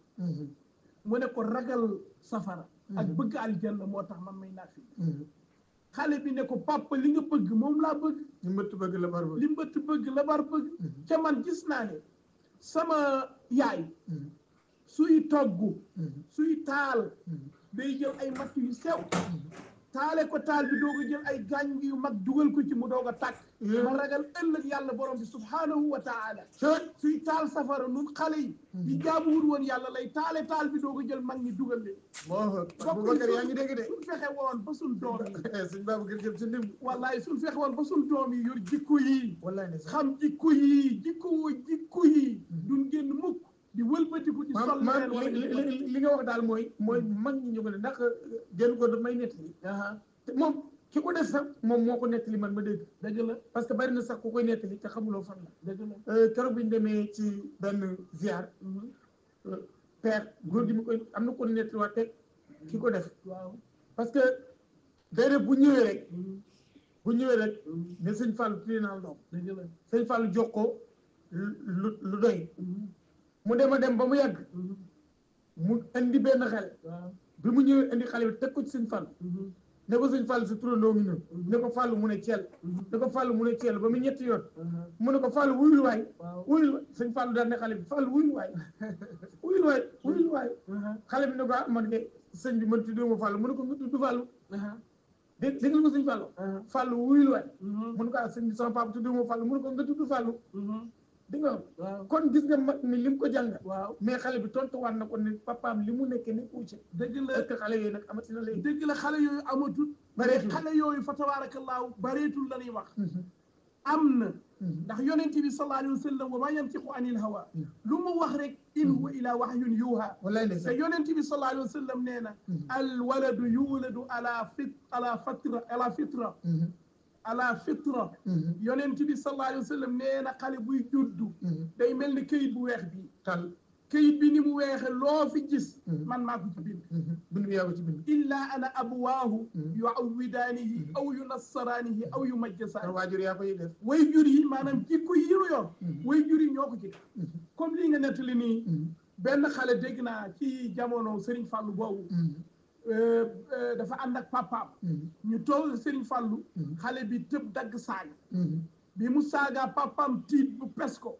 mu ne ko ragal safara ak bëgg aljanna moo tax man may naafila xale bi ne ko papa li nga bëgg moom laa bëgg li mbëtt bëgg la bar bëgg li mbëtt bëgg la bar bëgg ca man gis naa ne sama yaay suy togg suy taal day jël ay matt yu sew taale ko taal bi doog a jël ay gaañ yu mag dugal ko ci mu doog a tàkk ma ragal ëllëg yàlla borom bi subhanahu wa taala suy taal safara nun xale yi di jaamuwul woon yàlla lay taale taal bi doog a jël mag ñi dugal leen Boubacar yaa ngi dégg de suñ fexe woon ba suñ doom yi suñ Babacar jëm si ndim wallaay suñ fexe woon ba suñ doom yi yor jikko yi wallaay ne xam jikko yi jikko yi duñ génn mukk di wëlbatiku di sol li nga wax daal mooy mag ñi ñu ko ne ndax génn ko daf may nettali te moom ki ko def sax moom moo ko nettali man ma dégg dëgg la parce que bari na sax ku koy nettali te xamuloo fan la dëgg la keroog bi ñu demee ci benn ziar père góor gi mu koy am na ko nettali waat teg ki ko def waaw parce que day bu ñëwee rek ne sëñ Fallou tuddee naa doom dëgg la sëñ Fallou jox ko lu doy mu dem ba mu yàgg mu indi benn xale bi mu ñëwee indi xale bi teg ko ci sëñ Fallou ne ko sëñ Fallou si turandoo ngi ñëw ne ko Fallou mu ne Thiel ne ko Fallou mu ne Thiel ba mu ñetti yoon mu ne ko Fallou wuyul waay sëñ Fallou daal ne xale bi Fallou wuyul waay xale bi ne ko man de sëñ bi man tuddee ma Fallou mu ne ko nga tudd Fallou dégg nga ko sëñ Fallou Fallou wuyul waay mu ne ko sëñ bi sama papa tuddee ma Fallou mu ne ko nga tudd Fallou di nga kon gis nga mag mi li mu ko jàng mais xale bi tontuwaat na ko ne papaam li mu nekkee ni kuuce dëgg la est-ce que xale yooyu nag amati na léegi dëgg la xale yooyu amatul bareetul xale yooyu fa tabaarakallaahu bareetul la ñuy wax am na ndax yonent bi sallallahu alayhi wa sallam wa maa yantiqu anil hawa lu mu wax rek in huwa ila wahyun yuuha te yonent bi sallallahu alayhi wa sallam nee na al waladu yuladu ala fitra yonent bi sallallahu alayhi wa sallam nee na xale buy juddu day mel ni këyit bu weex bi tal këyit bi ni mu weexe loo fi gis man maa ko ci bind bi yaa ko ci bind illa ana abwaahu yuawwidaanihi aw yunassaraanihi aw yumajjisaanihi waajur yaa koy def way jur yi maanaam jikko yi nu yor way jur yi ñoo ko ci def comme lii nga nettali nii benn xale dégg naa ci jamono Serigne Fallou boobu dafa ànd ak papaam ñu toog Serigne Fallou xale bi tëb dagg saaga bi mu saaga papaam tiit bu pes ko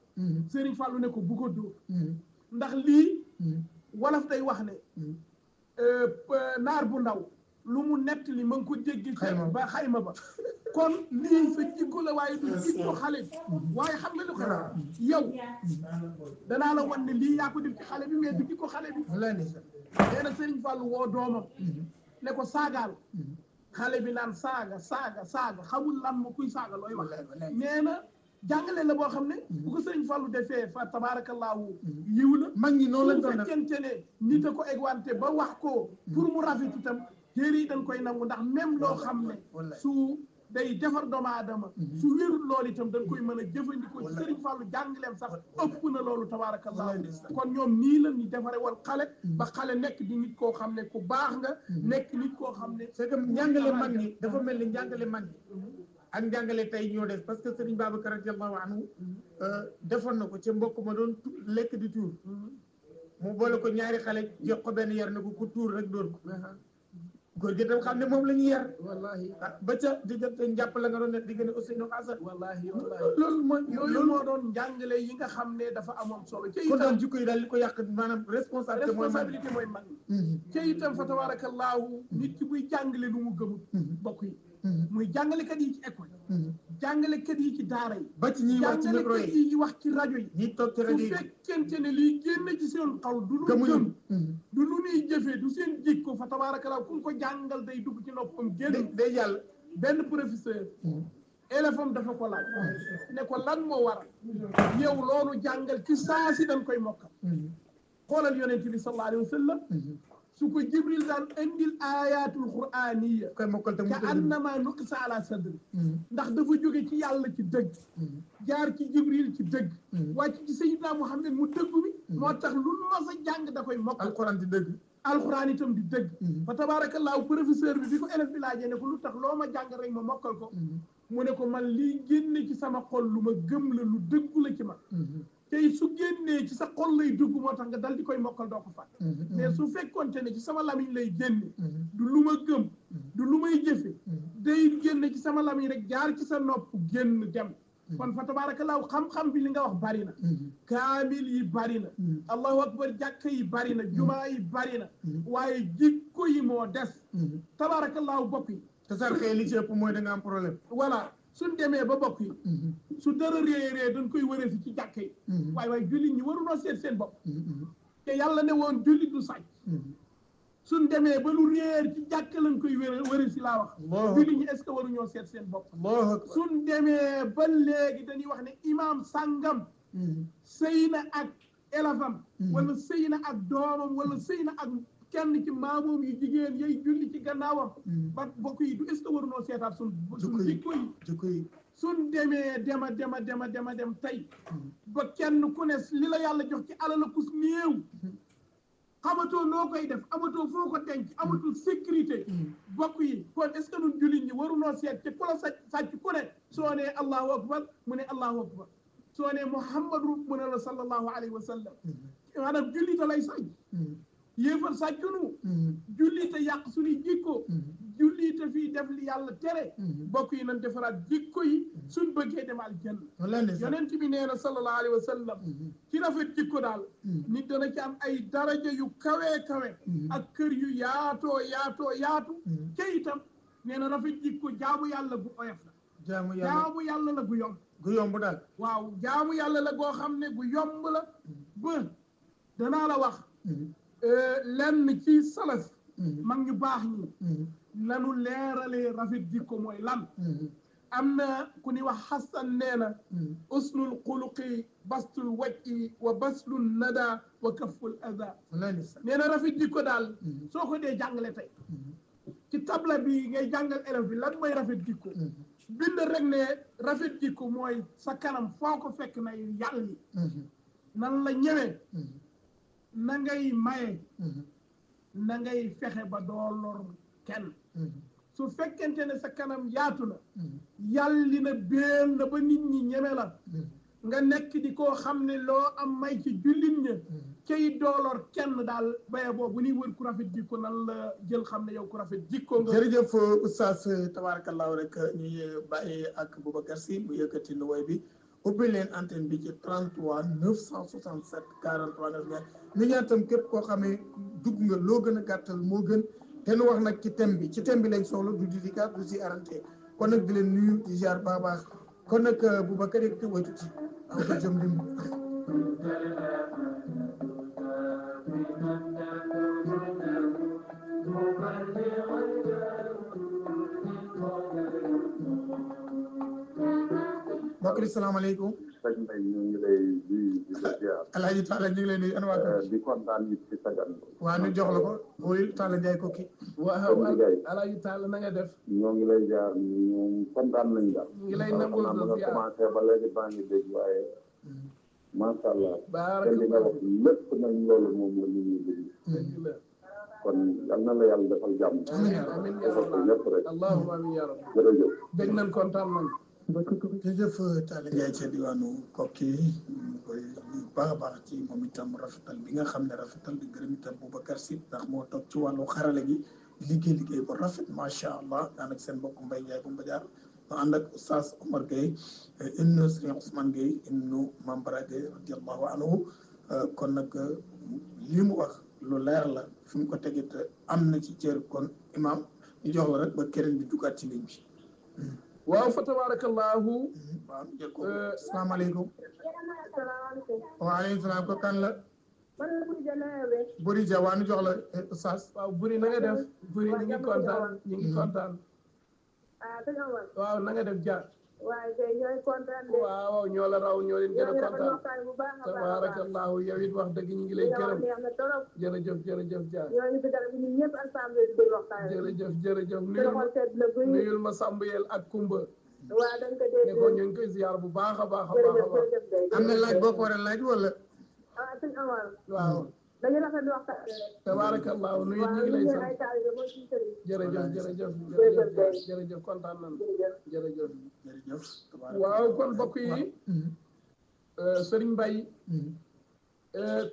Serigne Fallou ne ko bu ko dóor ndax lii wolof day wax ne naar bu ndaw lu mu nettali ma ngi ko dégg ba xayma ba kon lii sa jikko la waaye du jikko xale bi waaye xam nga lu ko yow danaa la wan ne lii yaa ko def ci xale bi mais du jikko xale bi nee na Serigne Fallou woo doomam ne ko saagaal xale bi naan saaga xamul lan ma kuy saaga looy wax nee na jàngale la boo xam ne bu ko Serigne Fallou defee fa tabaarakallaahu yiw la mag ñi noonu lañ doon def fekkente ne nit a ko egwante ba wax ko pour mu rafet itam téere yi dañ koy nangu ndax même loo xam ne su day defar doomu aadama su wérul loolu itam dañ koy mën a jëfandikoo ci Serigne Fallou jàngaleem sax ëpp na loolu tabaarakallaahu kon ñoom nii la ñu defare wal xale ba xale nekk di nit koo xam ne ku baax nga nekk nit koo xam ne c'est que njàngale mag ñi dafa mel ni njàngale mag ñi ak njàngale tey ñoo def parce que Serigne Babacar radiyallahu anhu defoon na ko ca mbokk ma doon lekk di tuur mu boole ko ñaari xale jox ko benn yar ne ko ku tuur rek dóor ko góor gi tam xam ne moom la ñuy yar wallahi ba ca diggante njàpp la nga doon nekk diggante Ousseynou Assane wallahi loolu mooy loolu moo doon njàngale yi nga xam ne dafa amoon solo ca kon daal jikko yi daal li ko yàq maanaam responsabilité mooy mag ca itam fa tabarakallahu nit ki buy jàngale lu mu gëmul bokk yi muy jàngalekat yi ci école jàngalekat yi ci daara yi ba ci ñiy wax ci micro jàngalekat yi wax ci rajo yi ñi toog ci rajo yi su fekkente ne lii génn ci seen xaw du lu gëm du lu ñuy jëfee du seen jikko fa tabarakallahu ku ko jàngal day dugg ci noppam génn day jàll benn professeur élève am dafa ko laaj ne ko lan moo waral yow loolu jàngal ci saa si dañ koy mokkal xoolal yonent bi sallallahu alayhi wa sallam su ko jibril daan indil ayatul qur'aniya koy mokkal te mu ka annama nuqisa ala sadri ndax dafa jóge ci yàlla ci dëgg jaar ci jibril ci dëgg wàcc ci sayyidina muhammad mu dëgg bi moo tax lu mas a jàng da koy mokkal alquran di dëgg alquran itam di dëgg fa tabarakallahu professeur bi ko élève bi laajee ne ko lu tax loo ma jàng rek ma mokkal ko mu ne ko man lii génne ci sama xol lu ma gëm la lu dëggu la ci man tey su génnee ci sa xol lay dugg moo tax nga dal di koy mokkal doo ko fàtte mais su fekkonte ne ci sama lamiñ lay génne du lu ma gëm du lu may jëfe day génne ci sama lamiñ rek jaar ci sa nopp génn dem kon fa tabaarakallaahu xam-xam bi li nga wax bari na kaamil yi bari na allahu akbar jàkka yi bari na jumaa yi bari na waaye jikko yi moo des tabaarakallaahu bokk yi te sarxee li ci ëpp mooy da nga am problème voilà suñ demee ba bokk yi su dara réeree dañ koy wëree si ci jàkka yi waaye jullit ñi warunoo seet seen bopp te yàlla ne woon jullit du sàcc suñ demee ba lu réer ci jàkka lañ koy wëri si laa wax jullit ñi est ce que waruñoo seet seen bopp suñ demee ba léegi dañuy wax ne imam sàngam sëy na ak élèvam wala sëy na ak doomam wala sëy na ak kenn ci maamoom yi jigéen yay julli ci gannaawam ba bokk yi du est ce que waruñoo seetaat suñ jikko yi suñ demee dema dem tey ba kenn ku ne li la yàlla jox ci alal kus néew xamatoo noo koy def amatoo foo ko denc amatul sécurité bokk yi kon est ce que ñun jullit ñi warunoo seet te ku la sàcc ku ne soo nee allahu akbar mu ne allahu akbar soo nee muhammadu mu ne la sallallahu alayhi wa sallam maanaam jullite lay sàcc yéefar sàccunu jullite yàq suñuy jikko jullite fii def li yàlla tere bokk yi nañ defaraat jikko yi suñ bëggee dem aljanna yonent bi nee na sallallahu alayhi wa sallam ci rafet jikko daal nit dana ci am ay daraja yu kawe ak kër yu yaatu ca itam nee na rafet jikko jaamu yàlla gu oyof la jaamu yàlla la gu yomb daal waaw jaamu yàlla la goo xam ne gu yomb la ba danaa la wax lenn ci salaf mag ñu baax ñi lanu leeralee rafet jikko mooy lan am na ku ni wax Xasan nee na usnul xuluqi bastul wajhi wa baslul nada wa kafful ada nee na rafet jikko daal soo ko dee jàngale tey ci tabla bi ngay jàngal élève bi lan mooy rafet jikko bind rek ne rafet jikko mooy sa kanam foo ko fekk na yàlli nan la ñëwee na ngay maye na ngay fexe ba doo lor kenn su fekkente ne sa kanam yaatu na yàlli na béel na ba nit ñi ñeme la nga nekk di koo xam ne loo am may ci jullit ña cay doolor kenn daal baye boobu ni wër ku rafet jikko nan la jël xam ne yow ku rafet jikko nga jërëjëf oustaz tabarakallahu rek ñuy bàyyi ak Boubacar Sy mu yëkkati lu woy bi ubbi leen antenne bi ci 33 967 43 9 mi ñaan tam képp koo xamee dugg nga loo gën a gàttal moo gën te nu wax nag ci thème bi lañ soxla du dédicace du si arrêté kon nag di leen nuyu di ziar baax kon nag Boubacar yëkkati woy tuuti am ko jëm dim mbokk yi salaamaaleykum. sëñ Mbaye ñu ngi lay di ziar. Alaaji Talla ñu ngi lay nuyu. di kontaan nit ci sa gan. waaw ñu jox la ko. oui Talla Ndiaye kooki. waaw Alaaji Talla na nga def. ñoo ngi lay ziar ñu kontaan nañ daal. ñu ngi lay nangul sa ziar nga commencé ba léegi baa ngi dégg waaye. macha allah. te li nga wax lépp nañ loolu moom la nit ñi dégg. kon yal na la yàlla defal jàmm. amiin defal ko ñëpp rek. allahumma amiin yaa rabbi. jërëjëf. dégg nañ kontaan nañ. jërëjëf Talla Ndiaye ca diwaanu Kokki ñu koy nuyu baax a baax ci moom itam rafetal bi nga xam ne rafetal di gërëm itam Boubacar Sy ndax moo toog ci wàllu xarale gi liggéey bu rafet macha allah daanaka seen mbokk Mbaye Ndiaye bu Mbadiar ma ànd ak Oustaz Omar Gueye ibnu Serigne Ousmane Gueye ibnu Mame Bara Gueye radiallahu anhu kon nag li mu wax lu leer la fi mu ko tegit am na ci cër kon imam ñu jox la rek ba keneen di duggaat ci ligne bi. waaw fa tabarakallahu. waaw jël ko asalaamaaleykum. waaleykum salaam ko kan la. Buri Ja waa nu jox la Oustaz. waaw Buri na nga def. Buri ñu ngi kontaan ñu ngi kontaan. waaw na nga def Dia. waaye kay ñooy kontaan de. waaw ñoo la raw ñoo leen gën a kontaan waxtaan bu baax a baax tabarakallahu yow it wax dëgg ñu ngi lay gërëm neex na trop. jërëjëf jërëjëf Dia ñooñu fi dara ñun ñëpp ensemble di déglu waxtaan jërëjëf nuyul ma Sambuyel ak Kumba waaw dañ ko dégg ne ko ñu ngi koy ziar bu baax a baax a baax a baax am na laaj boo ko war a laaj wala suñ Amar waaw dañu rafetlu waxtaan rek tabarakallahu nuyu ñu ngi lay sant jërëjëf kontaan nañ jërëjëf waaw kon mbokk yi Serigne Mbaye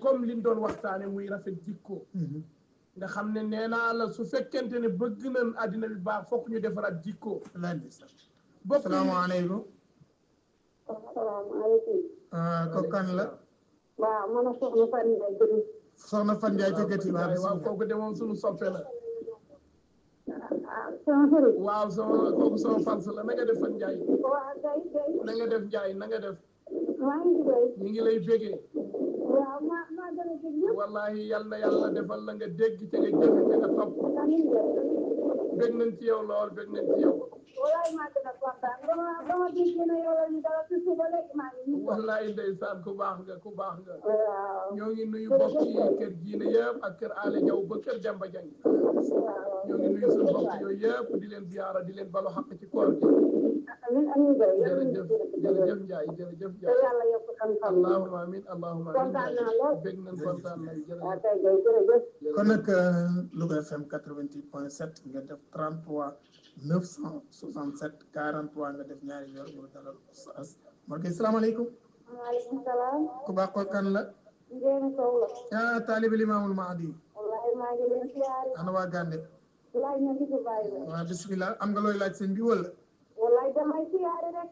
comme liñ doon waxtaane muy rafet jikko nga xam ne nee naa la su fekkente ne bëgg nañ àddina bi baax fokk ñu defaraat jikko bokk salaamaaleykum ko kan la waaw man a soxna Fan Ndiaye jërëjëf soxna Fan Ndiaye jógeti waaw kooku de moom suñu soppe la sama xarit waaw sama kooku sama fans la na nga def Fan Ndiaye waaw kay na nga def Ndiaye na nga def maa ngi koy ñu ngi lay bégee waaw maa gën a dégg ñëpp wallahi yal na yàlla defal la nga dégg te nga jëfe te nga topp bég nañ ci yow lool bég nañ ci yow wallahi maa gën a kontaan dama dégg ne yow la ñu dara ci suba léegi maa ngi nii wallahi ndeysaan ku baax nga waaw ñoo ngi nuyu bokk yi kër diine yëpp ak kër Ale Jaw ba kër Demba Jang ñoo ngi nuyu suñu bokk yooyu yëpp di leen ziyaara di leen balu xaq ci koor gi jërëjëf Njaay jërëjëf Njaay yàlla yokk xam-xam allahumma amin allahumma amin kontaan naa lool bég nañ kontaan nañ jërëjëf kon nag Louga FM 88.7 nga def 33 967 43 nga def ñaari yor mu dalal Oustaz Mor Gueye salaamaaleykum maaleykum salaam ku baax ko kan la Njéeme Sow la taalibi Limaamul Mahdi wallahi maa ngi leen siyaare ana waa Gande wallahi ñoo ngi fi bàyyi la waaw bismillah am nga looy laaj sëñ bi wala wallahi damay siyaare rek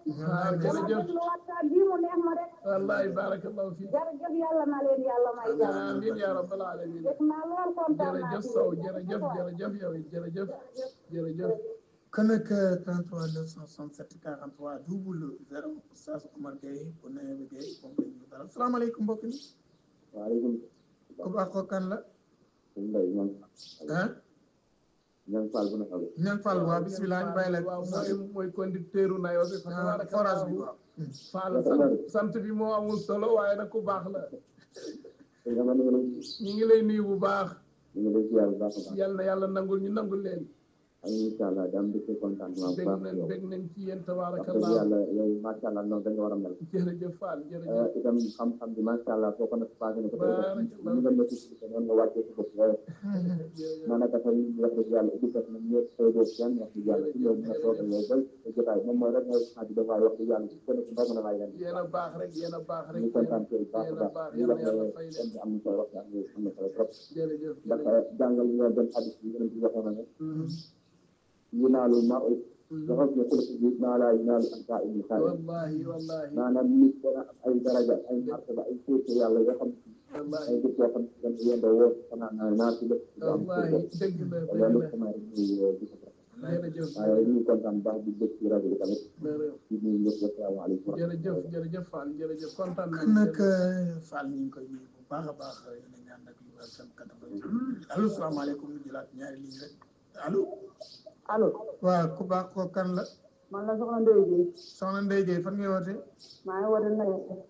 dama déglu waxtaan bi mu neex ma rek wallahi barakallahu fi jërëjëf yàlla na leen yàlla may jàmm amin ya rabbal alamin def naa lool kontaan naa jërëjëf Sow jërëjëf yow it jërëjëf kon nag 33 967 43 00 Oustaz Oumar Gueye bu Nayeebe Gueye moom la ñu dalal salaamaaleykum mbokk mi waaleykum ku baax ko kan la ah Ñang Fall bu na xaw Ñang Fall waaw bismillah ñu bàyyi la waaw mooy conducteur u Nayo bi forage bi waaw Fall sant bi moo amul solo waaye nag ku baax la ñu ngi lay nuyu bu baax ñu ngi lay ziar bu baax a baax yal na yàlla nangul ñu nangul leen incha allah daam dëkk contentement bu baax yow bég nañ ci yéen wax tabarakallah dëgg yàlla yow macha allah noonu dañu war a mel jërëjëf Fall jërëjëf itam xam-xam bi macha allah foo ko nag passé na ko tey ñu nga métti si noonu nga wàccee sa bopp woyof maanaam dafa wax dëgg yàlla éducat nag ñëpp sooy doo kenn wax dëgg yàlla si yow mën a toogal yow bay sa jotaay moom mooy rek mooy xaaj dafaa wax dëgg yàlla si kenn ku ndaw mën a laay leen yéen a baax rek ñu kontaan ci baax a baax ñu wax ne kenn am na solo wax am na solo trop jërëjëf ndax jàngal ñu doon xadis bi yonent bi waxoon na ne yunaalu maa ut dafa ne kula bi maa laa yunaalu an saa ibni saa wallahi maanaam nit dana am ay daraja ay martaba ay féete yàlla yoo xam ay dëkk yoo xam ne dañ yendoo woo xanaa naa ci lépp wallahi dëgg la loolu sama rek ñuy di ko jërëjëf waaye ñu ngi kontaan baax di dëkk ci rajo bi tamit di nuyu ñëpp asalaamaaleykum jërëjëf Fall jërëjëf kontaan kon nag Fall ñu ngi koy nuyu bu baax a baax yéen a ngi ànd ak Louga FM 88 allo salaamaaleykum ñu jëlaat ñaari ligne rek allo waaw ku baax ko kan la man la soxna Ndeye Gueye soxna Ndeye Gueye fan ngay woote maa ngi woote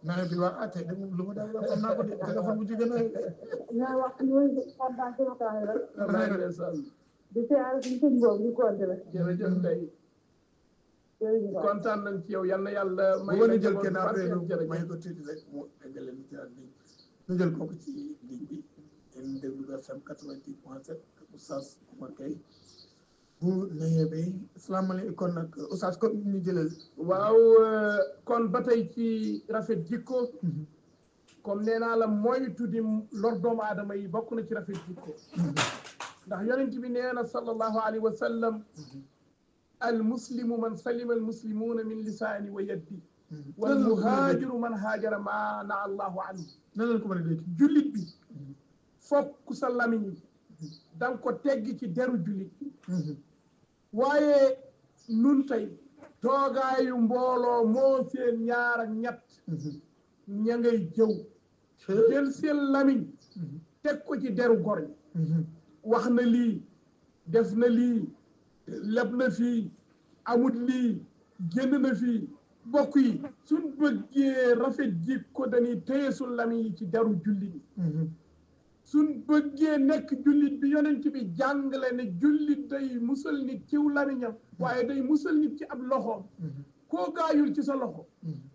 nawet bi wax tey de lu ma daal xam naa ko de téléphone bu jigéen ñooy wax ñooy kontaan ci waxtaan rek di siyaare suñu sëñ boobu di compté la jërëjëf Ndeye kontaan nañ ci yow yal na yàlla may bu jël kenn après may ko tuuti rek mu eggale ñu jëlaat ligne ñu jël kooku ci ligne bi yéen déglu FM 88.7 Oustaz Oumar Gueye bu Nayeebe asalaamaaleykum kon nag Oustaz ko ñu jëlal waaw kon ba tey ci rafet jikko comme nee naa la mooy tuddi lor doomu aadama yi bokk na ci rafet jikko ndax yonent bi nee na sallallahu alayhi wa sallam al muslimu man salima al muslimuuna min lisaani wa yaddi wal muhaajiru man haajara ma na allahu anhu nan lañ ko mën a dégg jullit bi fokk sa lamiñ da nga ko teggi ci deru jullit waaye nun tey toogaayu mbooloo moo seen ñaar ak ñett ña ngay jëw jël seen lamiñ teg ko ci deru gor ñi wax na lii def na lii leb na fii amut lii génn na fii bokk yi suñ bëggee rafet jikko dañuy téye suñ lamiñ yi ci deru jullit yi suñ bëggee nekk jullit bi yonent bi jàngale ne jullit day musal nit ciw lamiñam waaye day musal nit ci ab loxoom koo gaayul ci sa loxo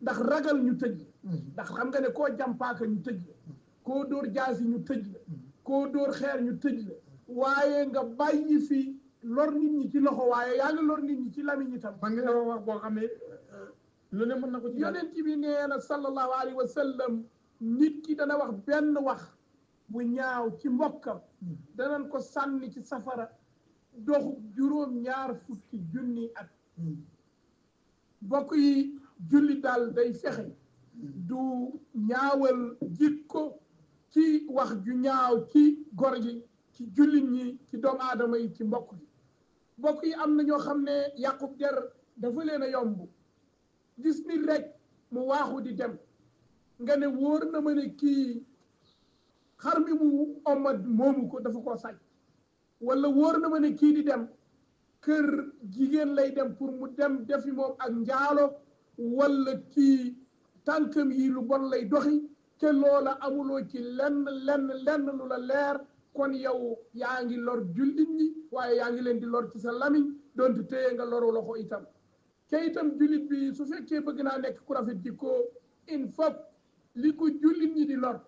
ndax ragal ñu tëj la ndax xam nga ne koo jàmpaaka ñu tëj la koo dóor jaasi ñu tëj la koo dóor xeer ñu tëj la waaye nga bàyyi fi lor nit ñi ci loxo waaye yaa ngi lor nit ñi ci lamiñ itam ba nga wax boo xam ne lu ne mën na ko ci yonent bi nee na sallallahu alayhi wa sallam nit ki dana wax benn wax bu ñaaw ci mbokkam danañ ko sànni ci safara doxu juróom-ñaar fukki junni at bokk yi julli daal day fexe du ñaawal jikko ci wax ju ñaaw ci gor gi ci jullit ñi ci doomu aadama yi ci mbokk yi mbokk yi am na ñoo xam ne yàqub der dafa leen a yomb gis nit rek mu waaxu di dem nga ne wóor na ma ne kii xar mi mu ommat moomu ko dafa koo sàcc wala wóor na ma ne kii di dem kër jigéen lay dem pour mu dem defi moom ak njaalo wala kii tànkam yi lu bon lay doxi te loola amuloo ci lenn lu la leer kon yow yaa ngi lor jullit ñi waaye yaa ngi leen di lor ci sa lamiñ doonte téye nga loru loxo itam te itam jullit bi su fekkee bëgg naa nekk ku rafet jikko il faut li ko jullit ñi di lor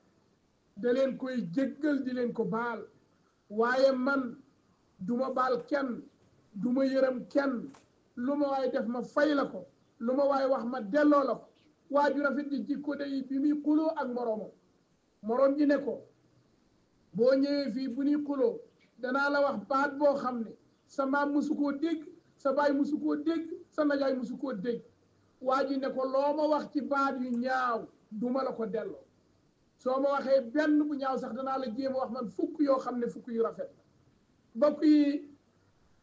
da leen koy jéggal di leen ko baal waaye man duma baal kenn duma yërëm kenn lu ma waaye def ma fay la ko lu ma waaye wax ma delloo la ko waa ju rafet ji jikko day bi muy xuloo ak moroom ji ne ko boo ñëwee fii bu ñuy xuloo danaa la wax baat boo xam ne sa maam musu koo dégg sa baay musu koo dégg sa najaay musu koo dégg waa ji ne ko loo ma wax ci baat yu ñaaw duma la ko delloo soo ma waxee benn bu ñaaw sax danaa la jéem a wax man fukk yoo xam ne fukk yu rafet la mbokk yi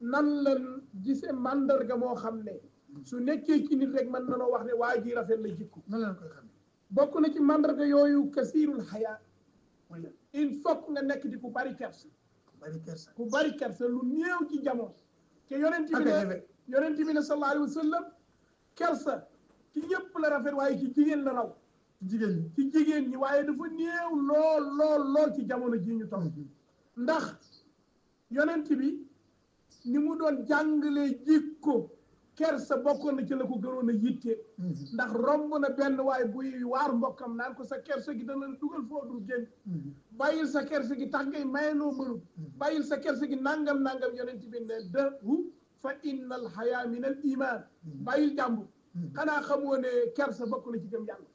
nan lan gise màndarga moo xam ne su nekkee ci nit rek man nanoo wax ne waa ji rafet la jikko nan leen koy xam bokk na ci màndarga yooyu kasiirul xayaa il faut nga nekk di ku bari kersa ku bari kersa lu néew ci jamono te yonent bi ne sallallahu alayhi wa sallam kersa ci ñëpp la rafet waaye ci jigéen la raw ci jigéen ñi waaye dafa néew lool ci jamono ji ñu toll ndax yonent bi ni mu doon jàngalee jikko kersa bokkoon na ci la ko gënoon a yitte ndax romb na benn waaye buy waar mbokkam naan ko sa kersa gi dana la dugal foo dul génn bàyyil sa kersa gi tax ngay mayenoo mënu bàyyil sa kersa gi nangam yonent bi ne dahu fa inna al haya min al iman bàyyil jàmbur xanaa xamoo ne kersa bokk na ci gëm yàlla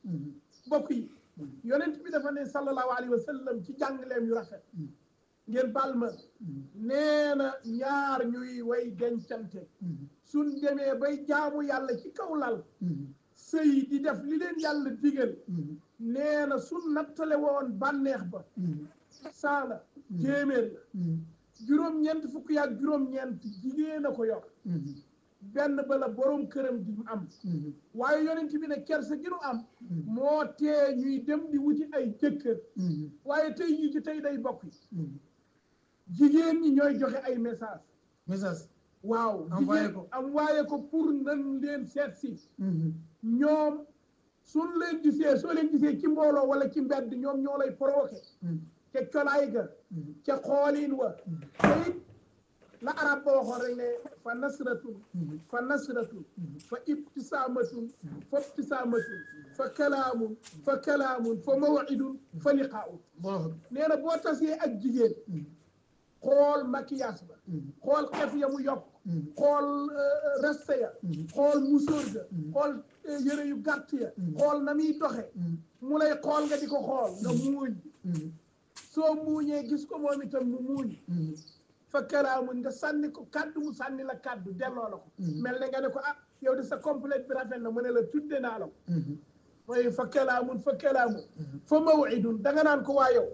bokk yi yonent bi dafa ne sallallahu alayhi wa sallam ci jàngaleem yu rafet ngeen baal ma nee na ñaar ñuy way dencante suñ demee bay jaamu yàlla ci kaw lal sëy di def li leen yàlla digal nee na suñ nattale woon bànneex ba saala téeméer la juróom-ñeent fukk yaak juróom-ñeent jigéen a ko yor benn bala borom këram di am waaye yonent bi ne kersa gi nu am moo tee ñuy dem di wuti ay jëkkër waaye tey ñi ci tey day bokk jigéen ñi ñooy joxe ay message waaw envoyé ko pour nan leen seet si ñoom suñ leen gisee soo leen gisee ci mbooloo wala ci mbedd ñoom ñoo lay provoqué ca colaay ga ca xoolin wa te it la arab ba waxoon rek ne fa nasratun fa ibtisaamatun fa kalaamun fa mawidun fa liqaa'un nee na boo tasee ak jigéen xool maquillage ba xool xef ya mu yokk xool reste ya xool musóor ga xool yëre yu gàtt ya xool na muy doxe mu lay xool nga di ko xool nga muuñ soo muuñee gis ko moom itam mu muuñ fa kalaamun nga sànni ko kaddu mu sànni la kaddu delloo la ko mel ne nga ne ko ah yow de sa complète bi rafet na mu ne la tudde naa la ko mooy fa kalaamun fa mawidun da nga naan ko waa yow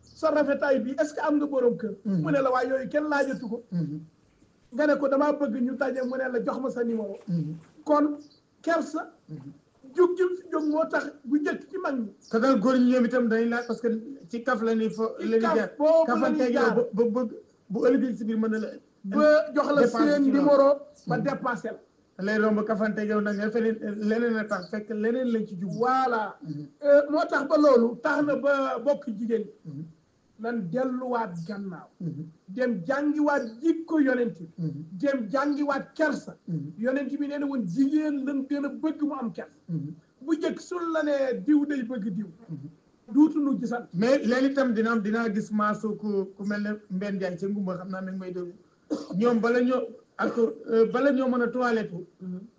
sa rafetaay bi est-ce que am nga borom kër mu ne la waa yooyu kenn laajatu ko nga ne ko damaa bëgg ñu daje mu ne la jox ma sa numéro kon kersa jóg moo tax bu njëkk ci mag ñi te daal góor ñi ñoom itam dañuy laaj parce que ci kaf la ni fo la ni jaar kafante yow ba bëgg bu ëllëgee si biir mën na la ba jox la seen numéro ba dépassé la lay romb kafante yow nag nga feneen leneen a tax fekk leneen lañ ci jub voilà moo tax ba loolu tax na ba bokk jigéen nan delluwaat gannaaw dem jàngiwaat jikko yonent bi dem jàngiwaat kersa yonent bi nee na woon jigéen lan gën a bëgg mu am kersa bu njëkk sul la ne diw day bëgg diw duutuñu gisal mais léegi itam dinaa gis maasu ku mel ne Mbène Ndiaye ca Ngumba xam naa mi ngi may déglu ñoom bala ñoo mën a toilette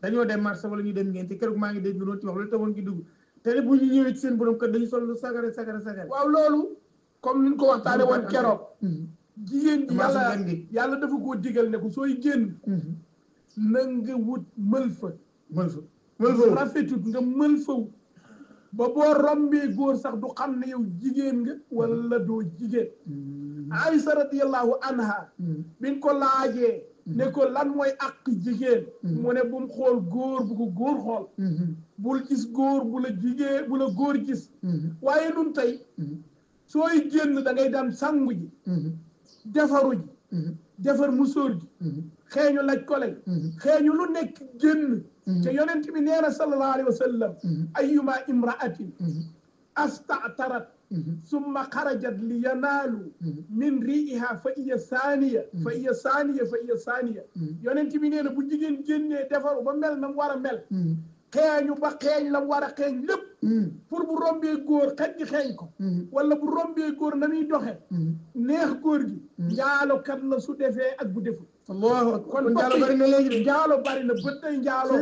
dañoo dem marché wala ñu dem ngeen keroog maa ngi dégg ñu doon ci wax lu tawoon gi dugg te bu ñu ñëwee ci seen borom kër dañu sol lu sagare waaw loolu comme ni ñu ko waxtaane woon keroog jigéen ji yàlla dafa koo digal ne ko sooy génn na nga wut mël fa rafetut nga mël faw ba boo rombee góor sax du xam ne yow jigéen nga wala doo jigéen Aïsa radiyallahu anha biñ ko laajee ne ko lan mooy àq jigéen mu ne bu mu xool góor bu ko góor xool bul gis góor bu la góor gis waaye nun tey sooy génn da ngay daan sangu ji defaru ji defar musóor ji xeeñu laj ko lay xeeñu lu nekk génn te yonent bi nee na sallallahu alayhi wa sallam ayyuma imra'atin asta'tarat summa xarajat li yanaalu min riiha fa iya saaniya yonent bi nee na bu jigéen génnee defaru ba mel na mu war a mel xeeñu ba xeeñ la mu war a xeeñ lépp pour bu rombee góor xet gi xeeñ ko wala bu rombee góor na muy doxe neex góor gi njaalo kat la su defee ak bu deful kon njaalo bari na léegi njaalo bari na bët day njaalo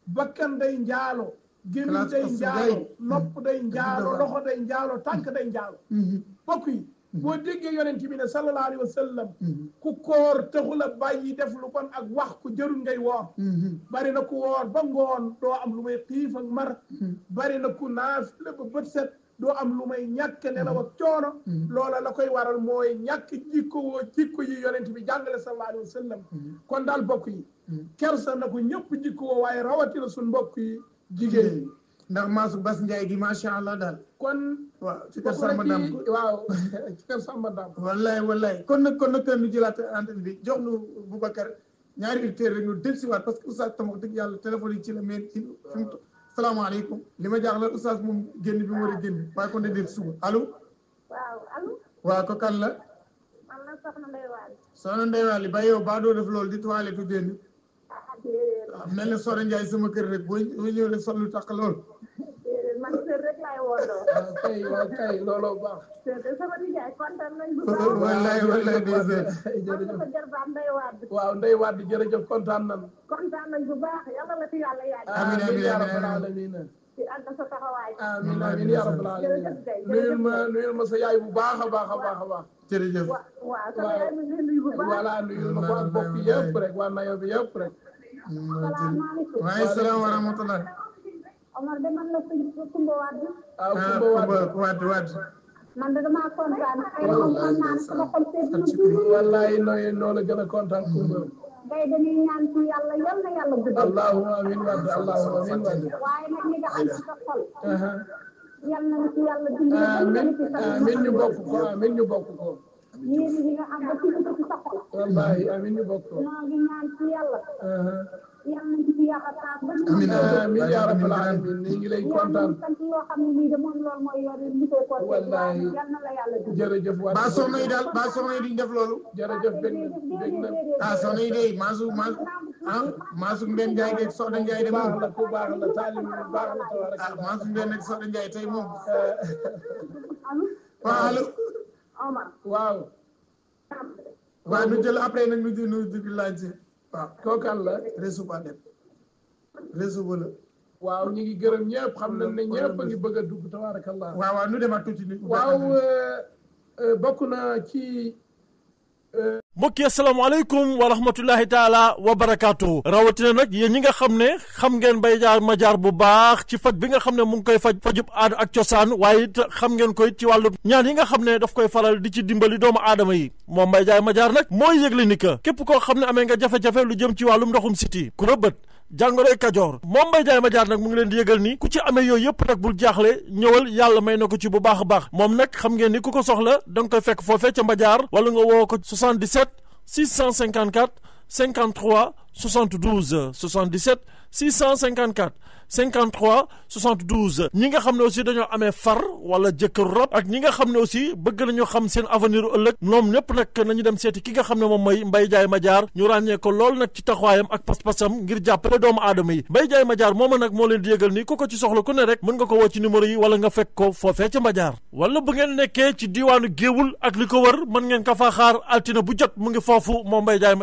bakkan day njaalo gémmiñ day njaalo nopp day njaalo loxo day njaalo tànk day njaalo bokk yi boo déggee yonent bi ne sallallahu alayhi wa sallam ku koor taxul a bàyyi def lu kon ak wax ku jarul ngay woor bari na ku woor ba ngoon doo am lu may xiif ak mar bari na ku naafile ba bët set doo am lu may ñàkk nelaw ak coono loola la koy waral mooy ñàkk jikko yi yonent bi jàngale sallallahu alayhi wa sallam kon daal bokk yi kersa na ko ñëpp jikko woo waaye rawatina suñ mbokk yi jigéen ñi ndax maasu Bas Ndiaye gi macha allah daal kon waaw ci kër Samba Dam waaw ci kër Samba Dam wallaay kon nag ñu jëlaat antenne bi jox nu Boubacar ñaari auditeurs rek ñu dellusiwaat parce que oustaz tam wax dëgg yàlla téléphone yi ci la meen fi mu salaamaaleykum li ma jaaxal oustaz moom génn bi mu war a génn waaye kon de dégg suba allo waaw ko kan la man la soxna Ndeye Waly soxna Ndeye Waly ba yow baa doo def loolu di toilette tu génn mel ne Soxna Ndiaye sama kër rek boo ñëw rek sol lu tax lool man kër rek laay woondoo waaw kay looloo baax sama nijaay kontaan nañ bu baax wallaay waaw Ndeye Wade jërëjëf kontaan nañ bu baax yàlla la fi yàlla yaay amiin yaa rabbal aalamiin ci ànd sa taxawaay amiin yaa rabbal aalamiin nuyul ma sa yaay bu baax a baax jërëjëf waaw sama yaay mi ngi nuyu bu baax voilà nuyul ma ko ak bokk yëpp rek waa nayo bi yëpp rek salaamaaleykum waaleykum salaam wa rahmatullah Omar de man la sëñ Kumba Wade Kumba Wade man de damaa kontaan ay moom xam naa ne sama xol seet na tuuti wallaay noonu gën a kontaan Kumba day dañuy ñaan ci yàlla yal na yàlla guddal allahumma amiin Wade allahumma amiin Wade waaye nag li nga am ci sa xol yal na ci yàlla dimbali amiin ñu bokk ko yéen ñi nga am ba ci sa xol wallahi amiin ñu bokk ko noo ngi ñaan ci yàlla yal nañ ci yàlla taas ba amiin yaa rabbal aalamiin ñu ngi lay kontaan sant loo xam ne lii de moom loolu mooy yoon li ko ko wallahi yal na la yàlla di jërëjëf Wade ba soxna yi duñ def loolu jërëjëf bég na soxna yi de maasu Mbène Ndiaye geeg Soxna Ndiaye de moom ku baax la taalim bu baax la tabarak maasu Mbène ak Soxna Ndiaye tey moom waaw allo Omar waaw nu jël après nag nu dugg laaj waaw kookan la réseau ba dem réseau ba la waaw ñu ngi gërëm ñëpp xam nañ ne ñëpp a ngi bëgg a dugg tabarakallah waaw nu demaat tuuti ni waaw bokk na ci mbokk yi asalaamaaleykum wa rahmatullahi taala wa barakaatu rawatina nag yéen ñi nga xam ne xam ngeen Mbaye Diar Madiar bu baax ci faj bi nga xam ne mu ngi koy fajub aada ak cosaan waaye it xam ngeen koy ci wàllu ñaan yi nga xam ne daf koy faral di ci dimbali doomu aadama yi moom Mbaye Diar Madiar nag mooy yëgle ni que képp koo xam ne amee nga jafe-jafe lu jëm ci wàllum ndoxum siti ku rëbët jàngoroy kajoor moom Mbaye Diar Madiar nag mu ngi leen di yëgal ni ku ci amee yooyu yëpp nag bul jaaxle ñëwal yàlla may na ko ci bu baax a baax moom nag xam ngeen ni ku ko soxla da nga koy fekk foofee ca Madiar wala nga woo ko 77 654 53 72 77 654 53 72 ñi nga xam ne aussi dañoo amee far wala jëkkër rob ak ñi nga xam ne aussi bëgg nañu xam seen avenir ëllëg ñoom ñëpp nag nañu dem seeti ki nga xam ne moom mooy Mbaye Ndiaye Madiar ñu ràññee ko lool nag ci taxawaayam ak pas-pasam ngir jàppale doomu aadama yi Mbaye Ndiaye Madiar mooma nag moo leen di yëgal ni ku ko ci soxla ku ne rek mën nga ko woo ci numéro yi wala nga fekk ko foofee ca Madiar wala bu ngeen nekkee ci diiwaanu Géewul ak li ko wër mën ngeen ko faa xaar altine bu jot mu ngi foofu moom Mbaye Ndiaye